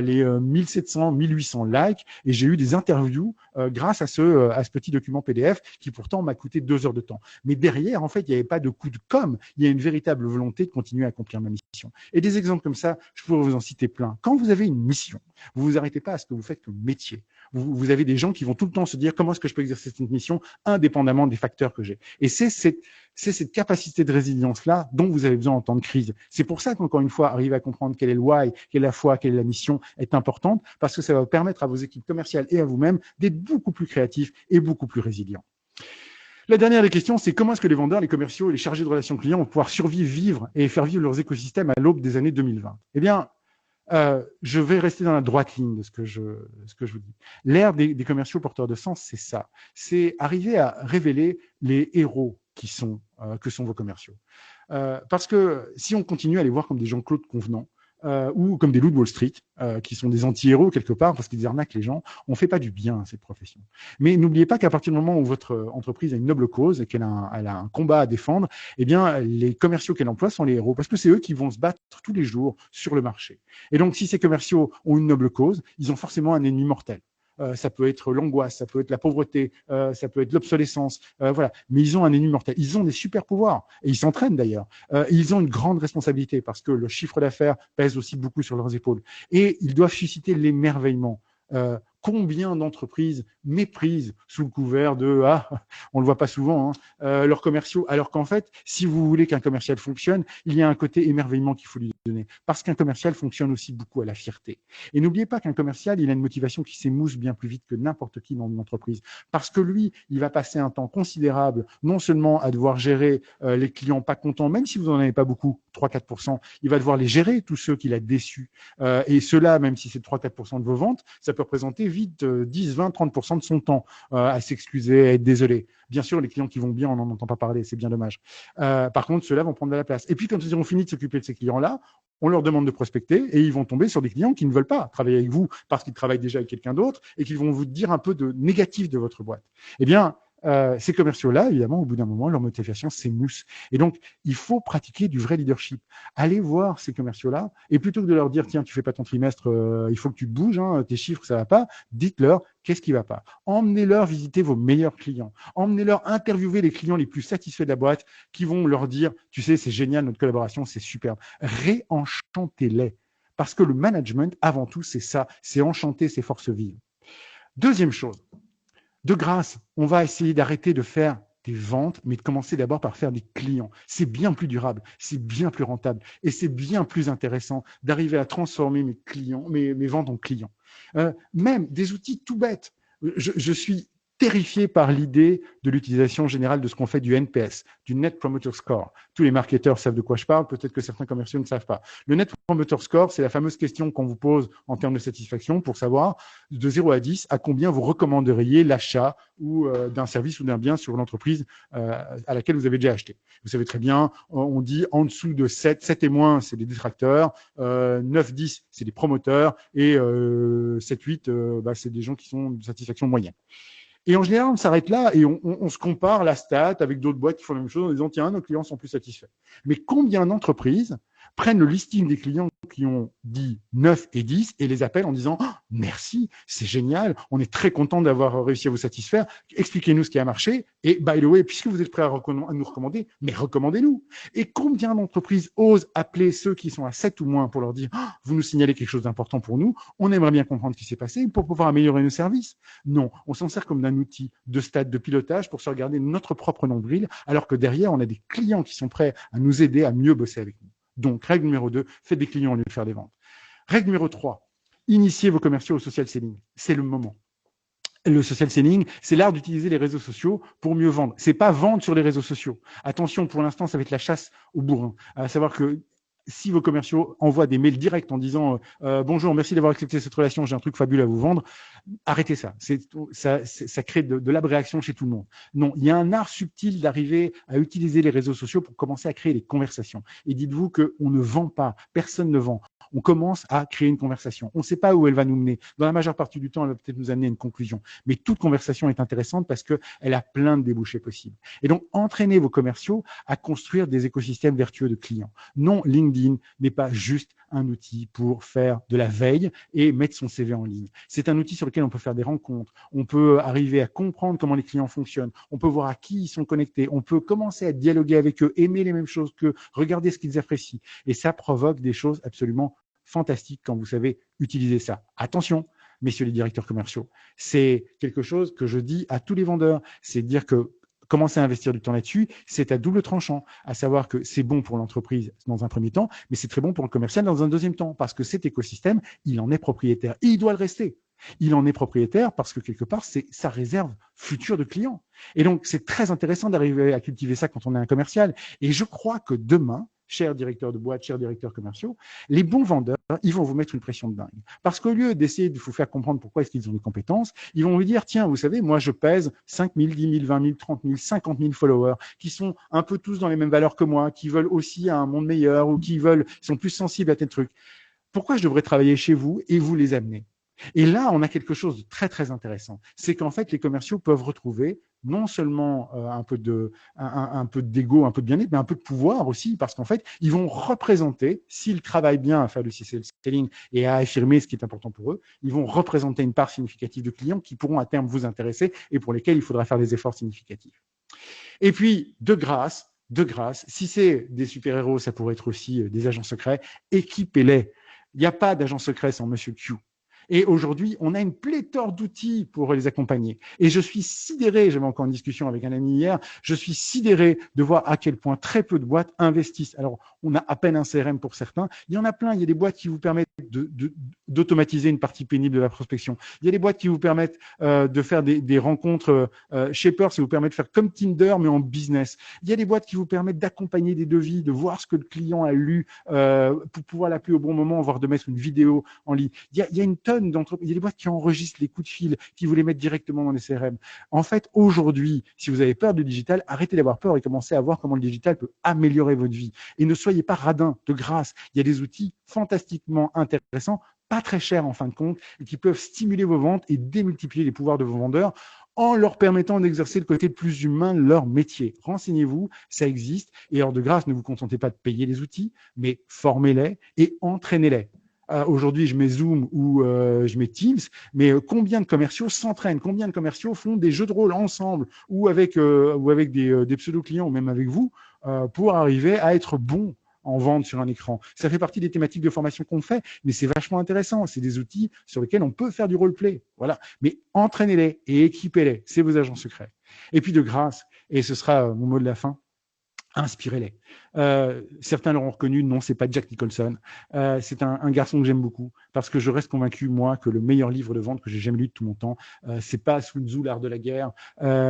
les 1700, 1800 likes, et j'ai eu des interviews grâce à ce petit document PDF qui pourtant m'a coûté 2 heures de temps. Mais derrière, en fait, il n'y avait pas de coup de com', il y a une véritable volonté de continuer à accomplir ma mission. Et des exemples comme ça, je pourrais vous en citer plein. Quand vous avez une mission, vous vous arrêtez pas à ce que vous faites comme métier. Vous avez des gens qui vont tout le temps se dire comment est-ce que je peux exercer cette mission indépendamment des facteurs que j'ai. Et c'est cette capacité de résilience-là dont vous avez besoin en temps de crise. C'est pour ça qu'encore une fois, arriver à comprendre quel est le why, quelle est la foi, quelle est la mission est importante, parce que ça va permettre à vos équipes commerciales et à vous-même d'être beaucoup plus créatifs et beaucoup plus résilients. La dernière des questions, c'est comment est-ce que les vendeurs, les commerciaux et les chargés de relations clients vont pouvoir survivre, vivre et faire vivre leurs écosystèmes à l'aube des années 2020? Eh bien, je vais rester dans la droite ligne de ce que je vous dis. L'ère des commerciaux porteurs de sens, c'est ça. C'est arriver à révéler les héros que sont vos commerciaux. Parce que si on continue à les voir comme des Jean-Claude Convenant, ou comme des loups de Wall Street, qui sont des anti-héros quelque part parce qu'ils arnaquent les gens, on ne fait pas du bien à cette profession. Mais n'oubliez pas qu'à partir du moment où votre entreprise a une noble cause et qu'elle a un combat à défendre, eh bien, les commerciaux qu'elle emploie sont les héros parce que c'est eux qui vont se battre tous les jours sur le marché. Et donc, si ces commerciaux ont une noble cause, ils ont forcément un ennemi mortel. Ça peut être l'angoisse, ça peut être la pauvreté, ça peut être l'obsolescence, voilà. Mais ils ont un ennemi mortel. Ils ont des super pouvoirs et ils s'entraînent d'ailleurs. Ils ont une grande responsabilité parce que le chiffre d'affaires pèse aussi beaucoup sur leurs épaules et ils doivent susciter l'émerveillement. Combien d'entreprises méprisent sous le couvert de on le voit pas souvent leurs commerciaux, alors qu'en fait, si vous voulez qu'un commercial fonctionne, il y a un côté émerveillement qu'il faut lui donner, parce qu'un commercial fonctionne aussi beaucoup à la fierté. Et n'oubliez pas qu'un commercial, il a une motivation qui s'émousse bien plus vite que n'importe qui dans une entreprise, parce que lui, il va passer un temps considérable, non seulement à devoir gérer les clients pas contents, même si vous n'en avez pas beaucoup, 3-4%, il va devoir les gérer, tous ceux qu'il a déçus, et ceux-là, même si c'est 3-4% de vos ventes, ça peut représenter vite 10, 20, 30% de son temps à s'excuser, à être désolé. Bien sûr, les clients qui vont bien, on n'en entend pas parler, c'est bien dommage. Par contre, ceux-là vont prendre de la place. Et puis, quand ils auront fini de s'occuper de ces clients-là, on leur demande de prospecter et ils vont tomber sur des clients qui ne veulent pas travailler avec vous parce qu'ils travaillent déjà avec quelqu'un d'autre et qu'ils vont vous dire un peu de négatif de votre boîte. Eh bien, ces commerciaux-là, évidemment, au bout d'un moment, leur motivation s'émousse. Et donc, il faut pratiquer du vrai leadership. Allez voir ces commerciaux-là, et plutôt que de leur dire, tiens, tu fais pas ton trimestre, il faut que tu te bouges, tes chiffres, ça va pas, dites-leur, qu'est-ce qui va pas? Emmenez-leur visiter vos meilleurs clients. Emmenez-leur interviewer les clients les plus satisfaits de la boîte qui vont leur dire, tu sais, c'est génial, notre collaboration, c'est superbe. Réenchantez-les. Parce que le management, avant tout, c'est ça, c'est enchanter ses forces vives. Deuxième chose, de grâce, on va essayer d'arrêter de faire des ventes, mais de commencer d'abord par faire des clients. C'est bien plus durable, c'est bien plus rentable et c'est bien plus intéressant d'arriver à transformer mes clients, mes ventes en clients. Même des outils tout bêtes. Je suis terrifié par l'idée de l'utilisation générale de ce qu'on fait du NPS, du Net Promoter Score. Tous les marketeurs savent de quoi je parle, peut-être que certains commerciaux ne savent pas. Le Net Promoter Score, c'est la fameuse question qu'on vous pose en termes de satisfaction pour savoir de 0 à 10 à combien vous recommanderiez l'achat ou d'un service ou d'un bien sur l'entreprise à laquelle vous avez déjà acheté. Vous savez très bien, on dit en dessous de 7, 7 et moins, c'est des détracteurs, 9, 10, c'est des promoteurs et 7, 8, c'est des gens qui sont de satisfaction moyenne. Et en général, on s'arrête là et on se compare la stat avec d'autres boîtes qui font la même chose en disant tiens, nos clients sont plus satisfaits. Mais combien d'entreprises prennent le listing des clients qui ont dit 9 et 10 et les appellent en disant oh, merci, c'est génial, on est très content d'avoir réussi à vous satisfaire, expliquez-nous ce qui a marché et by the way, puisque vous êtes prêts à nous recommander, mais recommandez-nous. Et combien d'entreprises osent appeler ceux qui sont à 7 ou moins pour leur dire oh, vous nous signalez quelque chose d'important pour nous, on aimerait bien comprendre ce qui s'est passé pour pouvoir améliorer nos services. Non, on s'en sert comme d'un outil de stade de pilotage pour se regarder notre propre nombril, alors que derrière, on a des clients qui sont prêts à nous aider à mieux bosser avec nous. Donc, règle numéro 2, faites des clients au lieu de faire des ventes. Règle numéro 3, initiez vos commerciaux au social selling. C'est le moment. Le social selling, c'est l'art d'utiliser les réseaux sociaux pour mieux vendre. C'est pas vendre sur les réseaux sociaux. Attention, pour l'instant, ça va être la chasse au bourrin. À savoir que si vos commerciaux envoient des mails directs en disant bonjour, merci d'avoir accepté cette relation, j'ai un truc fabuleux à vous vendre, arrêtez ça. Ça crée de l'abréaction chez tout le monde. Non, il y a un art subtil d'arriver à utiliser les réseaux sociaux pour commencer à créer des conversations. Et dites-vous qu'on ne vend pas, personne ne vend. On commence à créer une conversation. On ne sait pas où elle va nous mener. Dans la majeure partie du temps, elle va peut-être nous amener à une conclusion. Mais toute conversation est intéressante parce qu'elle a plein de débouchés possibles. Et donc, entraînez vos commerciaux à construire des écosystèmes vertueux de clients. Non, LinkedIn n'est pas juste un outil pour faire de la veille et mettre son CV en ligne. C'est un outil sur lequel on peut faire des rencontres, on peut arriver à comprendre comment les clients fonctionnent, on peut voir à qui ils sont connectés, on peut commencer à dialoguer avec eux, aimer les mêmes choses qu'eux, regarder ce qu'ils apprécient. Et ça provoque des choses absolument fantastiques quand vous savez utiliser ça. Attention, messieurs les directeurs commerciaux, c'est quelque chose que je dis à tous les vendeurs, c'est de dire que commencer à investir du temps là-dessus, c'est à double tranchant, à savoir que c'est bon pour l'entreprise dans un premier temps, mais c'est très bon pour le commercial dans un deuxième temps, parce que cet écosystème, il en est propriétaire et il doit le rester. Il en est propriétaire parce que quelque part, c'est sa réserve future de clients. Et donc, c'est très intéressant d'arriver à cultiver ça quand on est un commercial. Et je crois que demain, chers directeurs de boîte, chers directeurs commerciaux, les bons vendeurs, ils vont vous mettre une pression de dingue. Parce qu'au lieu d'essayer de vous faire comprendre pourquoi est-ce qu'ils ont des compétences, ils vont vous dire, tiens, vous savez, moi, je pèse 5 000, 10 000, 20 000, 30 000, 50 000 followers qui sont un peu tous dans les mêmes valeurs que moi, qui veulent aussi un monde meilleur ou qui sont plus sensibles à tel truc. Pourquoi je devrais travailler chez vous et vous les amener ? Et là, on a quelque chose de très, très intéressant. C'est qu'en fait, les commerciaux peuvent retrouver non seulement un peu d'ego, un peu de bien-être, mais un peu de pouvoir aussi, parce qu'en fait, ils vont représenter, s'ils travaillent bien à faire du selling et à affirmer ce qui est important pour eux, ils vont représenter une part significative de clients qui pourront à terme vous intéresser et pour lesquels il faudra faire des efforts significatifs. Et puis, de grâce, si c'est des super-héros, ça pourrait être aussi des agents secrets, équipez-les. Il n'y a pas d'agent secret sans Monsieur Q. Et aujourd'hui, on a une pléthore d'outils pour les accompagner. Et je suis sidéré, j'avais encore une discussion avec un ami hier, je suis sidéré de voir à quel point très peu de boîtes investissent. Alors, on a à peine un CRM pour certains. Il y en a plein. Il y a des boîtes qui vous permettent d'automatiser une partie pénible de la prospection. Il y a des boîtes qui vous permettent de faire des rencontres Shapers, qui vous permettent de faire comme Tinder, mais en business. Il y a des boîtes qui vous permettent d'accompagner des devis, de voir ce que le client a lu pour pouvoir l'appeler au bon moment, voire de mettre une vidéo en ligne. Il y a une tonne d'entreprises. Il y a des boîtes qui enregistrent les coups de fil, qui vous les mettent directement dans les CRM. En fait, aujourd'hui, si vous avez peur du digital, arrêtez d'avoir peur et commencez à voir comment le digital peut améliorer votre vie. Et ne soyez pas radins, de grâce. Il y a des outils fantastiquement intéressants, pas très chers en fin de compte, et qui peuvent stimuler vos ventes et démultiplier les pouvoirs de vos vendeurs en leur permettant d'exercer le côté le plus humain de leur métier. Renseignez-vous, ça existe. Et alors de grâce, ne vous contentez pas de payer les outils, mais formez-les et entraînez-les. Aujourd'hui, je mets Zoom ou je mets Teams, mais combien de commerciaux s'entraînent? Combien de commerciaux font des jeux de rôle ensemble ou avec des pseudo-clients ou même avec vous pour arriver à être bons en vente sur un écran. Ça fait partie des thématiques de formation qu'on fait, mais c'est vachement intéressant. C'est des outils sur lesquels on peut faire du roleplay. Voilà. Mais entraînez-les et équipez-les. C'est vos agents secrets. Et puis de grâce, et ce sera mon mot de la fin, inspirez-les. Certains l'auront reconnu, non, c'est pas Jack Nicholson. C'est un garçon que j'aime beaucoup parce que je reste convaincu, moi, que le meilleur livre de vente que j'ai jamais lu de tout mon temps, c'est pas Sun Tzu, l'art de la guerre,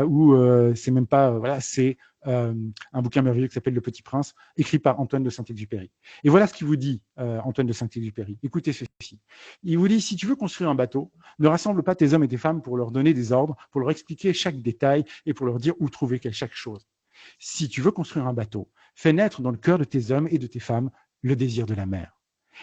ou c'est même pas, voilà, c'est un bouquin merveilleux qui s'appelle Le Petit Prince, écrit par Antoine de Saint-Exupéry. Et voilà ce qu'il vous dit, Antoine de Saint-Exupéry. Écoutez ceci. Il vous dit, si tu veux construire un bateau, ne rassemble pas tes hommes et tes femmes pour leur donner des ordres, pour leur expliquer chaque détail et pour leur dire où trouver chaque chose. Si tu veux construire un bateau, fais naître dans le cœur de tes hommes et de tes femmes le désir de la mer.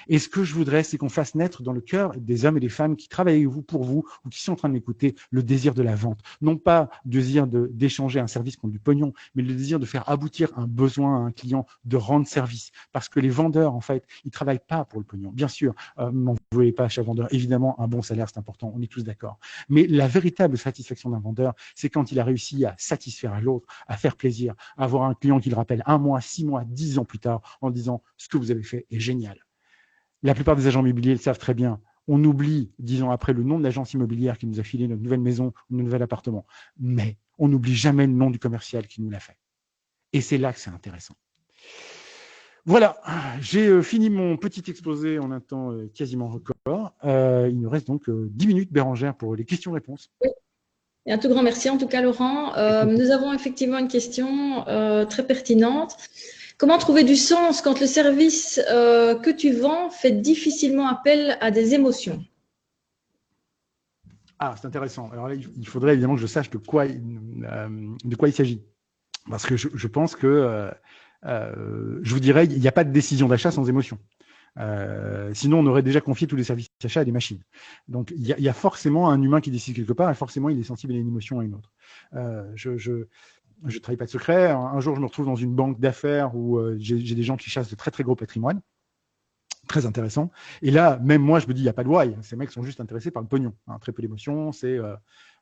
Et ce que je voudrais, c'est qu'on fasse naître dans le cœur des hommes et des femmes qui travaillent avec vous, pour vous, ou qui sont en train de m'écouter, le désir de la vente. Non pas le désir d'échanger un service contre du pognon, mais le désir de faire aboutir un besoin à un client, de rendre service. Parce que les vendeurs, en fait, ils travaillent pas pour le pognon. Bien sûr, n'en voulez pas à chaque vendeur. Évidemment, un bon salaire, c'est important. On est tous d'accord. Mais la véritable satisfaction d'un vendeur, c'est quand il a réussi à satisfaire à l'autre, à faire plaisir, à avoir un client qui le rappelle 1 mois, 6 mois, 10 ans plus tard, en disant « ce que vous avez fait est génial ». La plupart des agents immobiliers le savent très bien. On oublie, 10 ans après, le nom de l'agence immobilière qui nous a filé notre nouvelle maison ou notre nouvel appartement. Mais on n'oublie jamais le nom du commercial qui nous l'a fait. Et c'est là que c'est intéressant. Voilà, j'ai fini mon petit exposé en un temps quasiment record. Il nous reste donc 10 minutes, Bérangère, pour les questions-réponses. Oui. Et un tout grand merci en tout cas, Laurent. Nous avons effectivement une question très pertinente. Comment trouver du sens quand le service que tu vends fait difficilement appel à des émotions? Ah, c'est intéressant. Alors là, il faudrait évidemment que je sache de quoi il s'agit. Parce que je pense que, je vous dirais, il n'y a pas de décision d'achat sans émotion. Sinon, on aurait déjà confié tous les services d'achat à des machines. Donc, il y a forcément un humain qui décide quelque part et forcément, il est sensible à une émotion à une autre. Je trahis pas de secret. Un jour, je me retrouve dans une banque d'affaires où j'ai des gens qui chassent de très, très gros patrimoine. Très intéressant. Et là, même moi, je me dis, il n'y a pas de why. Ces mecs sont juste intéressés par le pognon. Hein, très peu d'émotion.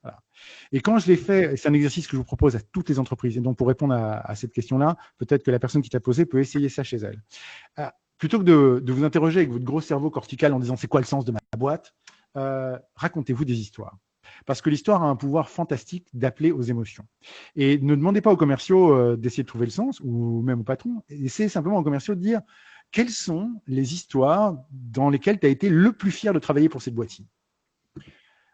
Voilà. Et quand je l'ai fait, c'est un exercice que je vous propose à toutes les entreprises. Et donc, pour répondre à cette question-là, peut-être que la personne qui t'a posé peut essayer ça chez elle. Plutôt que de vous interroger avec votre gros cerveau cortical en disant, c'est quoi le sens de ma boîte, racontez-vous des histoires. Parce que l'histoire a un pouvoir fantastique d'appeler aux émotions. Et ne demandez pas aux commerciaux d'essayer de trouver le sens, ou même aux patrons. Essayez simplement aux commerciaux de dire quelles sont les histoires dans lesquelles tu as été le plus fier de travailler pour cette boîte-ci.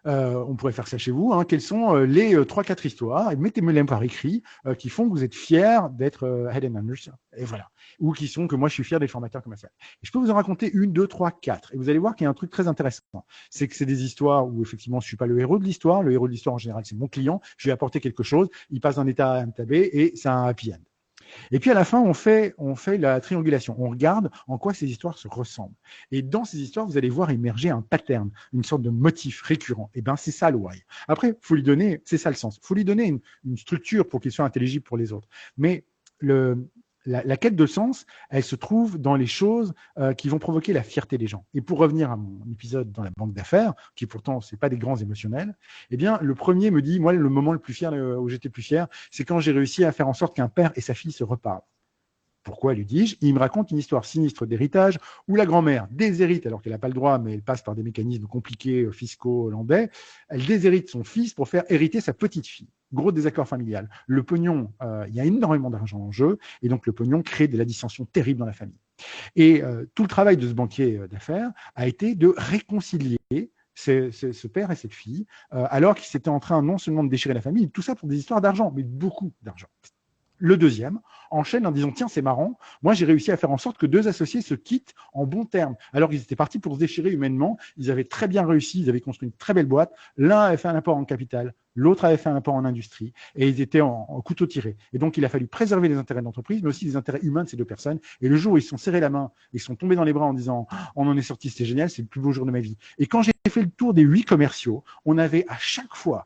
On pourrait faire ça chez vous. Hein. Quelles sont les 3-4 histoires, et mettez-les par écrit, qui font que vous êtes fier d'être Head and Hunters, et voilà. Ou qui sont que moi je suis fier des formateurs commerciaux. Et je peux vous en raconter 1, 2, 3, 4. Et vous allez voir qu'il y a un truc très intéressant. C'est que c'est des histoires où effectivement je suis pas le héros de l'histoire. Le héros de l'histoire en général c'est mon client. Je lui ai apporté quelque chose. Il passe d'un état A à un état B et c'est un happy end. Et puis à la fin, on fait la triangulation. On regarde en quoi ces histoires se ressemblent. Et dans ces histoires, vous allez voir émerger un pattern, une sorte de motif récurrent. Et ben c'est ça le why. Après, faut lui donner, c'est ça le sens. Faut lui donner une structure pour qu'il soit intelligible pour les autres. Mais la quête de sens, elle se trouve dans les choses qui vont provoquer la fierté des gens. Et pour revenir à mon épisode dans la banque d'affaires, qui pourtant c'est pas des grands émotionnels, eh bien le premier me dit, moi le moment le plus fier où j'étais plus fier, c'est quand j'ai réussi à faire en sorte qu'un père et sa fille se reparlent. Pourquoi, lui dis-je? Il me raconte une histoire sinistre d'héritage où la grand-mère déshérite, alors qu'elle n'a pas le droit, mais elle passe par des mécanismes compliqués fiscaux hollandais. Elle déshérite son fils pour faire hériter sa petite fille. Gros désaccord familial. Le pognon, il y a énormément d'argent en jeu, et donc le pognon crée de la dissension terrible dans la famille. Et tout le travail de ce banquier d'affaires a été de réconcilier ce père et cette fille, alors qu'ils étaient en train non seulement de déchirer la famille, tout ça pour des histoires d'argent, mais beaucoup d'argent. Le deuxième enchaîne en disant, tiens, c'est marrant, moi j'ai réussi à faire en sorte que 2 associés se quittent en bons termes. Alors qu'ils étaient partis pour se déchirer humainement, ils avaient très bien réussi, ils avaient construit une très belle boîte, l'un avait fait un apport en capital, l'autre avait fait un apport en industrie, et ils étaient en couteau tiré. Et donc il a fallu préserver les intérêts de l'entreprise, mais aussi les intérêts humains de ces 2 personnes. Et le jour où ils se sont serrés la main, ils sont tombés dans les bras en disant, on en est sorti, c'était génial, c'est le plus beau jour de ma vie. Et quand j'ai fait le tour des 8 commerciaux, on avait à chaque fois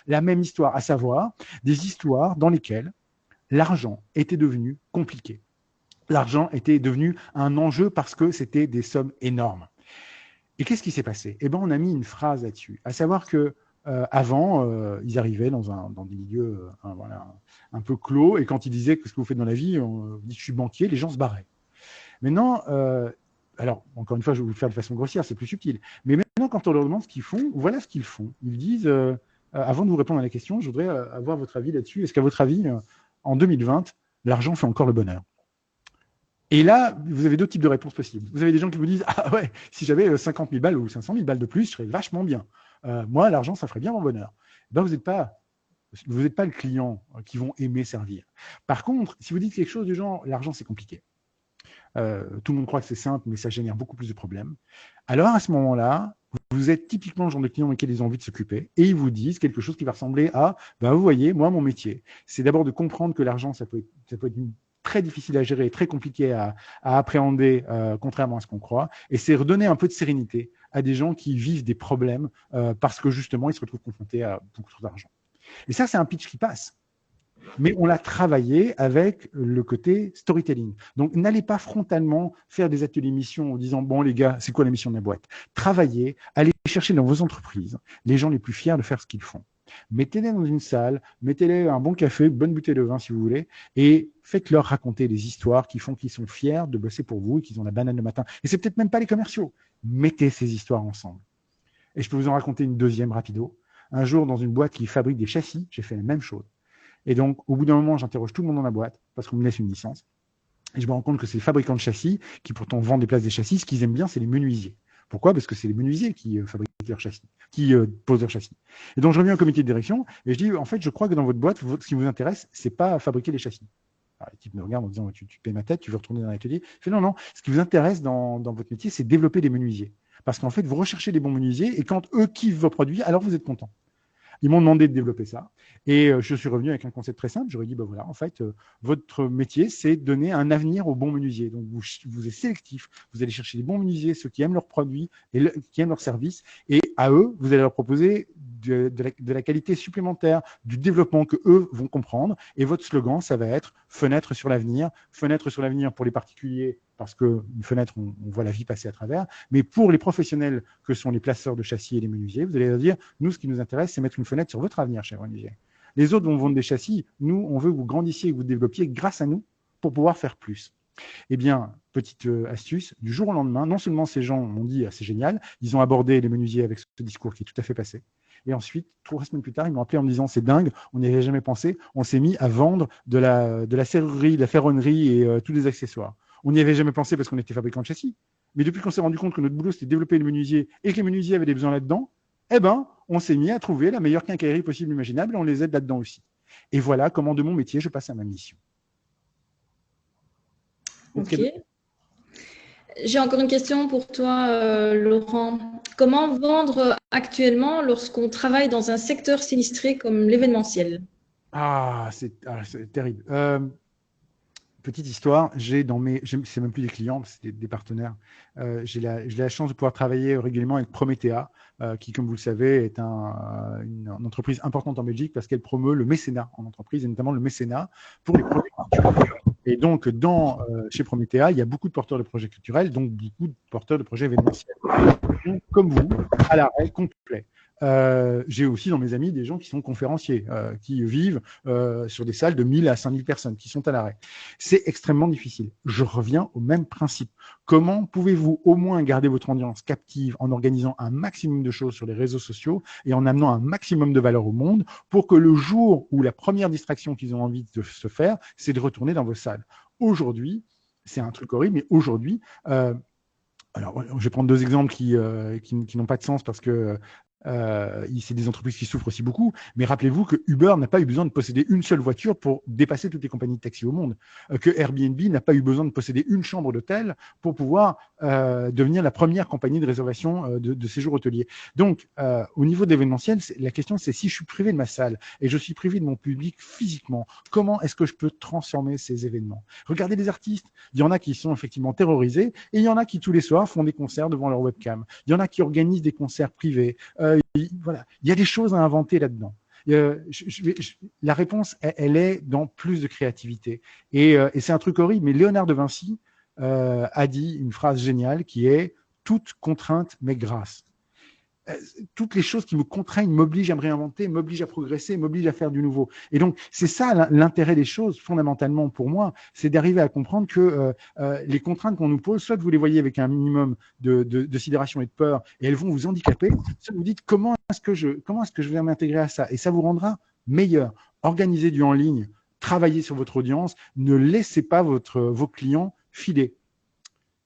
la même histoire, à savoir des histoires dans lesquelles l'argent était devenu compliqué. L'argent était devenu un enjeu parce que c'était des sommes énormes. Et qu'est-ce qui s'est passé? Eh ben, on a mis une phrase là-dessus, à savoir que avant, ils arrivaient dans des milieux un peu clos, et quand ils disaient qu'est-ce que vous faites dans la vie, on dit je suis banquier, les gens se barraient. Maintenant, alors, encore une fois, je vais vous le faire de façon grossière, c'est plus subtil. Mais maintenant, quand on leur demande ce qu'ils font, voilà ce qu'ils font. Ils disent, avant de vous répondre à la question, je voudrais avoir votre avis là-dessus. Est-ce qu'à votre avis, en 2020, l'argent fait encore le bonheur? Et là, vous avez deux types de réponses possibles. Vous avez des gens qui vous disent, ah ouais, si j'avais 50 000 balles ou 500 000 balles de plus, je serais vachement bien. Moi, l'argent, ça ferait bien mon bonheur. Ben, vous n'êtes pas le client qui vont aimer servir. Par contre, si vous dites quelque chose du genre, l'argent, c'est compliqué. Tout le monde croit que c'est simple, mais ça génère beaucoup plus de problèmes. Alors, à ce moment-là, vous êtes typiquement le genre de client auquel ils ont envie de s'occuper et ils vous disent quelque chose qui va ressembler à, ben, vous voyez, moi, mon métier, c'est d'abord de comprendre que l'argent, ça peut être très difficile à gérer, très compliqué à appréhender, contrairement à ce qu'on croit. Et c'est redonner un peu de sérénité à des gens qui vivent des problèmes parce que justement, ils se retrouvent confrontés à beaucoup trop d'argent. Et ça, c'est un pitch qui passe. Mais on l'a travaillé avec le côté storytelling. Donc, n'allez pas frontalement faire des ateliers mission en disant, bon, les gars, c'est quoi la mission de la boîte? Travaillez, allez chercher dans vos entreprises les gens les plus fiers de faire ce qu'ils font. Mettez-les dans une salle, mettez-les un bon café, une bonne bouteille de vin si vous voulez, et faites-leur raconter des histoires qui font qu'ils sont fiers de bosser pour vous et qu'ils ont la banane le matin. Et c'est peut-être même pas les commerciaux. Mettez ces histoires ensemble. Et je peux vous en raconter une deuxième rapido. Un jour, dans une boîte qui fabrique des châssis, j'ai fait la même chose. Et donc, au bout d'un moment, j'interroge tout le monde dans la boîte parce qu'on me laisse une licence. Et je me rends compte que c'est les fabricants de châssis qui pourtant vendent des places des châssis. Ce qu'ils aiment bien, c'est les menuisiers. Pourquoi? Parce que c'est les menuisiers qui fabriquent leurs châssis, qui posent leurs châssis. Et donc, je reviens au comité de direction et je dis, en fait, je crois que dans votre boîte, ce qui vous intéresse, c'est pas fabriquer les châssis. Alors, les types me regardent en disant, tu paies ma tête, tu veux retourner dans l'atelier. Je fais, non, ce qui vous intéresse dans votre métier, c'est développer des menuisiers. Parce qu'en fait, vous recherchez des bons menuisiers et quand eux kiffent vos produits, alors vous êtes content. Ils m'ont demandé de développer ça. Et je suis revenu avec un concept très simple. J'aurais dit, ben voilà, en fait, votre métier, c'est donner un avenir aux bons menuisiers. Donc, vous êtes sélectif. Vous allez chercher les bons menuisiers, ceux qui aiment leurs produits et qui aiment leurs services. Et à eux, vous allez leur proposer de la qualité supplémentaire, du développement que eux vont comprendre. Et votre slogan, ça va être fenêtre sur l'avenir. Fenêtre sur l'avenir pour les particuliers, parce qu'une fenêtre, on voit la vie passer à travers. Mais pour les professionnels que sont les placeurs de châssis et les menuisiers, vous allez leur dire, nous, ce qui nous intéresse, c'est mettre une fenêtre sur votre avenir, cher menuisier. Les autres vont vendre des châssis. Nous, on veut que vous grandissiez et que vous développiez grâce à nous pour pouvoir faire plus. Eh bien, petite astuce, du jour au lendemain, non seulement ces gens m'ont dit c'est génial, ils ont abordé les menuisiers avec ce discours qui est tout à fait passé. Et ensuite, 3 semaines plus tard, ils m'ont appelé en me disant c'est dingue, on n'y avait jamais pensé, on s'est mis à vendre de la serrurerie, de la ferronnerie et tous les accessoires. On n'y avait jamais pensé parce qu'on était fabricant de châssis. Mais depuis qu'on s'est rendu compte que notre boulot, c'était de développer les menuisiers et que les menuisiers avaient des besoins là-dedans, eh ben, on s'est mis à trouver la meilleure quincaillerie possible imaginable et on les aide là-dedans aussi. Et voilà comment de mon métier, je passe à ma mission. Ok. J'ai encore une question pour toi, Laurent. Comment vendre actuellement lorsqu'on travaille dans un secteur sinistré comme l'événementiel? C'est terrible. Petite histoire, c'est même plus des clients, c'est des partenaires. J'ai la chance de pouvoir travailler régulièrement avec Prométhea, qui, comme vous le savez, est une entreprise importante en Belgique parce qu'elle promeut le mécénat en entreprise et notamment le mécénat pour les projets culturels. Et donc, chez Prométhea, il y a beaucoup de porteurs de projets culturels, donc beaucoup de porteurs de projets événementiels. Comme vous, à l'arrêt complet. J'ai aussi dans mes amis des gens qui sont conférenciers, qui vivent sur des salles de 1000 à 5000 personnes, qui sont à l'arrêt. C'est extrêmement difficile. Je reviens au même principe. Comment pouvez-vous au moins garder votre audience captive en organisant un maximum de choses sur les réseaux sociaux et en amenant un maximum de valeur au monde pour que le jour où la première distraction qu'ils ont envie de se faire, c'est de retourner dans vos salles. Aujourd'hui, c'est un truc horrible, mais aujourd'hui, alors, je vais prendre 2 exemples qui n'ont pas de sens parce que c'est des entreprises qui souffrent aussi beaucoup, mais rappelez-vous que Uber n'a pas eu besoin de posséder une seule voiture pour dépasser toutes les compagnies de taxi au monde, que Airbnb n'a pas eu besoin de posséder une chambre d'hôtel pour pouvoir devenir la première compagnie de réservation de séjour hôtelier. Donc, au niveau d'événementiel, la question c'est si je suis privé de ma salle et je suis privé de mon public physiquement, comment est-ce que je peux transformer ces événements? Regardez les artistes, il y en a qui sont effectivement terrorisés et il y en a qui tous les soirs font des concerts devant leur webcam. Il y en a qui organisent des concerts privés. Voilà, il y a des choses à inventer là-dedans. La réponse, elle est dans plus de créativité. Et c'est un truc horrible, mais Léonard de Vinci a dit une phrase géniale qui est « toute contrainte mais grâce ». toutes les choses qui me contraignent m'obligent à me réinventer, m'obligent à progresser, m'obligent à faire du nouveau. Et donc, c'est ça l'intérêt des choses, fondamentalement pour moi, c'est d'arriver à comprendre que les contraintes qu'on nous pose, soit vous les voyez avec un minimum de sidération et de peur, et elles vont vous handicaper, soit vous dites comment est-ce que je vais m'intégrer à ça, et ça vous rendra meilleur. Organisez du en ligne, travaillez sur votre audience, ne laissez pas vos clients filer.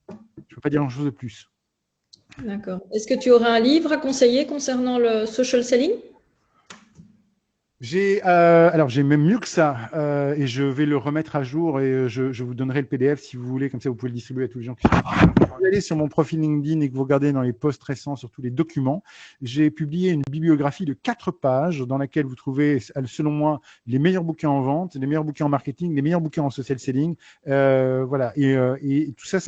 Je ne peux pas dire grand-chose de plus. D'accord. Est-ce que tu aurais un livre à conseiller concernant le social selling? Alors j'ai même mieux que ça, et je vais le remettre à jour et je vous donnerai le PDF si vous voulez, comme ça vous pouvez le distribuer à tous les gens qui sont. Vous allez sur mon profil LinkedIn et que vous regardez dans les posts récents sur tous les documents, j'ai publié une bibliographie de 4 pages dans laquelle vous trouvez, selon moi, les meilleurs bouquins en vente, les meilleurs bouquins en marketing, les meilleurs bouquins en social selling, voilà. Et tout ça,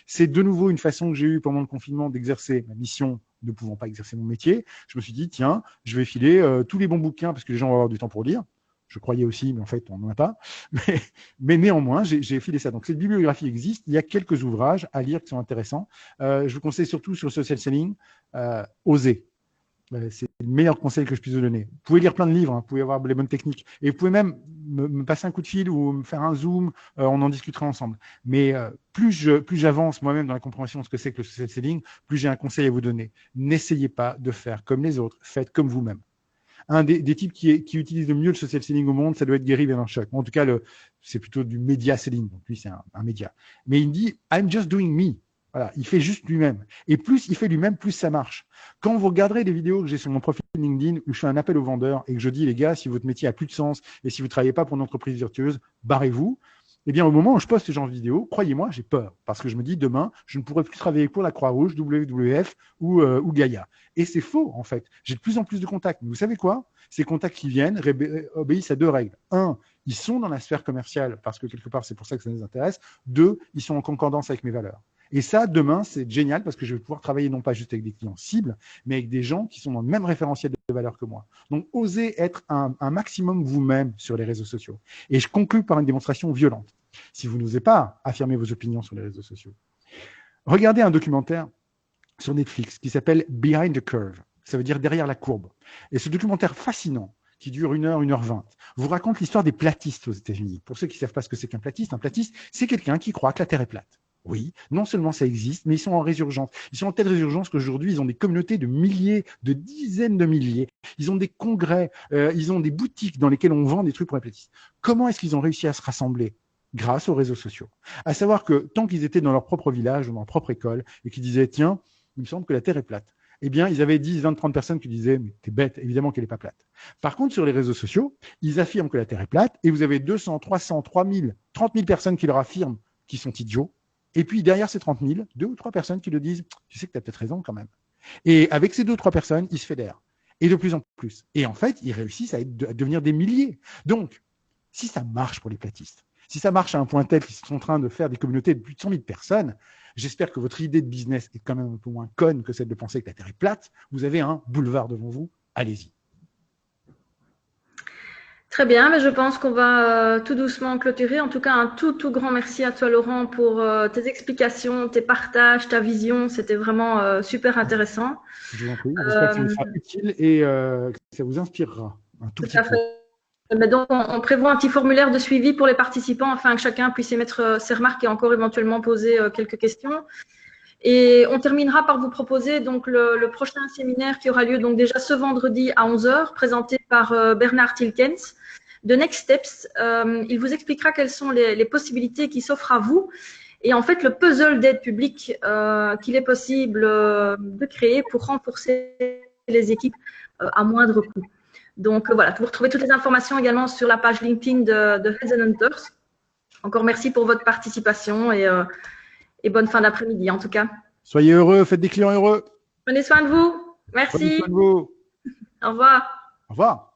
c'est de nouveau une façon que j'ai eue pendant le confinement d'exercer ma mission, ne pouvant pas exercer mon métier. Je me suis dit, tiens, je vais filer tous les bons bouquins parce que les gens vont avoir du temps pour lire. Je croyais aussi, mais en fait, on n'en a pas. Mais néanmoins, j'ai filé ça. Donc, cette bibliographie existe. Il y a quelques ouvrages à lire qui sont intéressants. Je vous conseille surtout sur le social selling, osez. C'est le meilleur conseil que je puisse vous donner. Vous pouvez lire plein de livres, hein, vous pouvez avoir les bonnes techniques. Et vous pouvez même me passer un coup de fil ou me faire un Zoom, on en discutera ensemble. Mais plus j'avance moi-même dans la compréhension de ce que c'est que le social selling, plus j'ai un conseil à vous donner. N'essayez pas de faire comme les autres, faites comme vous-même. Un des types qui utilise le mieux le social selling au monde, ça doit être Gary Vaynerchuk. En tout cas, c'est plutôt du média selling. Donc lui, c'est un média. Mais il dit « I'm just doing me ». Voilà, il fait juste lui-même. Et plus il fait lui-même, plus ça marche. Quand vous regarderez les vidéos que j'ai sur mon profil LinkedIn où je fais un appel aux vendeurs et que je dis, les gars, si votre métier a plus de sens et si vous ne travaillez pas pour une entreprise vertueuse, barrez-vous. Eh bien, au moment où je poste ce genre de vidéo, croyez-moi, j'ai peur. Parce que je me dis, demain, je ne pourrai plus travailler pour la Croix-Rouge, WWF ou Gaïa. Et c'est faux, en fait. J'ai de plus en plus de contacts. Mais vous savez quoi? Ces contacts qui viennent obéissent à 2 règles. 1, ils sont dans la sphère commerciale parce que quelque part, c'est pour ça que ça nous intéresse. 2, ils sont en concordance avec mes valeurs. Et ça, demain, c'est génial parce que je vais pouvoir travailler non pas juste avec des clients cibles, mais avec des gens qui sont dans le même référentiel de valeur que moi. Donc, osez être un maximum vous-même sur les réseaux sociaux. Et je conclue par une démonstration violente. Si vous n'osez pas affirmer vos opinions sur les réseaux sociaux, regardez un documentaire sur Netflix qui s'appelle Behind the Curve. Ça veut dire derrière la courbe. Et ce documentaire fascinant, qui dure 1 heure, 1h20, vous raconte l'histoire des platistes aux États-Unis. Pour ceux qui ne savent pas ce que c'est qu'un platiste, c'est quelqu'un qui croit que la Terre est plate. Oui, non seulement ça existe, mais ils sont en résurgence. Ils sont en telle résurgence qu'aujourd'hui, ils ont des communautés de milliers, de dizaines de milliers. Ils ont des congrès, ils ont des boutiques dans lesquelles on vend des trucs pour les platistes. Comment est-ce qu'ils ont réussi à se rassembler? Grâce aux réseaux sociaux. À savoir que tant qu'ils étaient dans leur propre village ou dans leur propre école et qu'ils disaient, tiens, il me semble que la Terre est plate, eh bien, ils avaient 10, 20, 30 personnes qui disaient, mais t'es bête, évidemment qu'elle n'est pas plate. Par contre, sur les réseaux sociaux, ils affirment que la Terre est plate et vous avez 200, 300, 3000, 30 000 personnes qui leur affirment qu'ils sont idiots. Et puis, derrière ces 30 000, 2 ou 3 personnes qui le disent, tu sais que tu as peut-être raison quand même. Et avec ces 2 ou 3 personnes, ils se fédèrent. Et de plus en plus. Et en fait, ils réussissent à devenir des milliers. Donc, si ça marche pour les platistes, si ça marche à un point tel qu'ils sont en train de faire des communautés de plus de 100 000 personnes, j'espère que votre idée de business est quand même un peu moins conne que celle de penser que la Terre est plate. Vous avez un boulevard devant vous. Allez-y. Très bien, mais je pense qu'on va tout doucement clôturer. En tout cas, un tout grand merci à toi, Laurent, pour tes explications, tes partages, ta vision. C'était vraiment super intéressant. Je vous en prie. J'espère que ça vous sera utile et que ça vous inspirera un tout petit peu. Mais donc, on prévoit un petit formulaire de suivi pour les participants afin que chacun puisse émettre ses remarques et encore éventuellement poser quelques questions. Et on terminera par vous proposer donc le prochain séminaire qui aura lieu donc déjà ce vendredi à 11h, présenté par Bernard Tilkens de Next Steps. Il vous expliquera quelles sont les possibilités qui s'offrent à vous et en fait le puzzle d'aide publique qu'il est possible de créer pour renforcer les équipes à moindre coût. Donc voilà, vous retrouvez toutes les informations également sur la page LinkedIn de Heads & Hunters. Encore merci pour votre participation et bonne fin d'après-midi en tout cas. Soyez heureux, faites des clients heureux. Prenez soin de vous. Merci. Prenez soin de vous. Au revoir. Au revoir.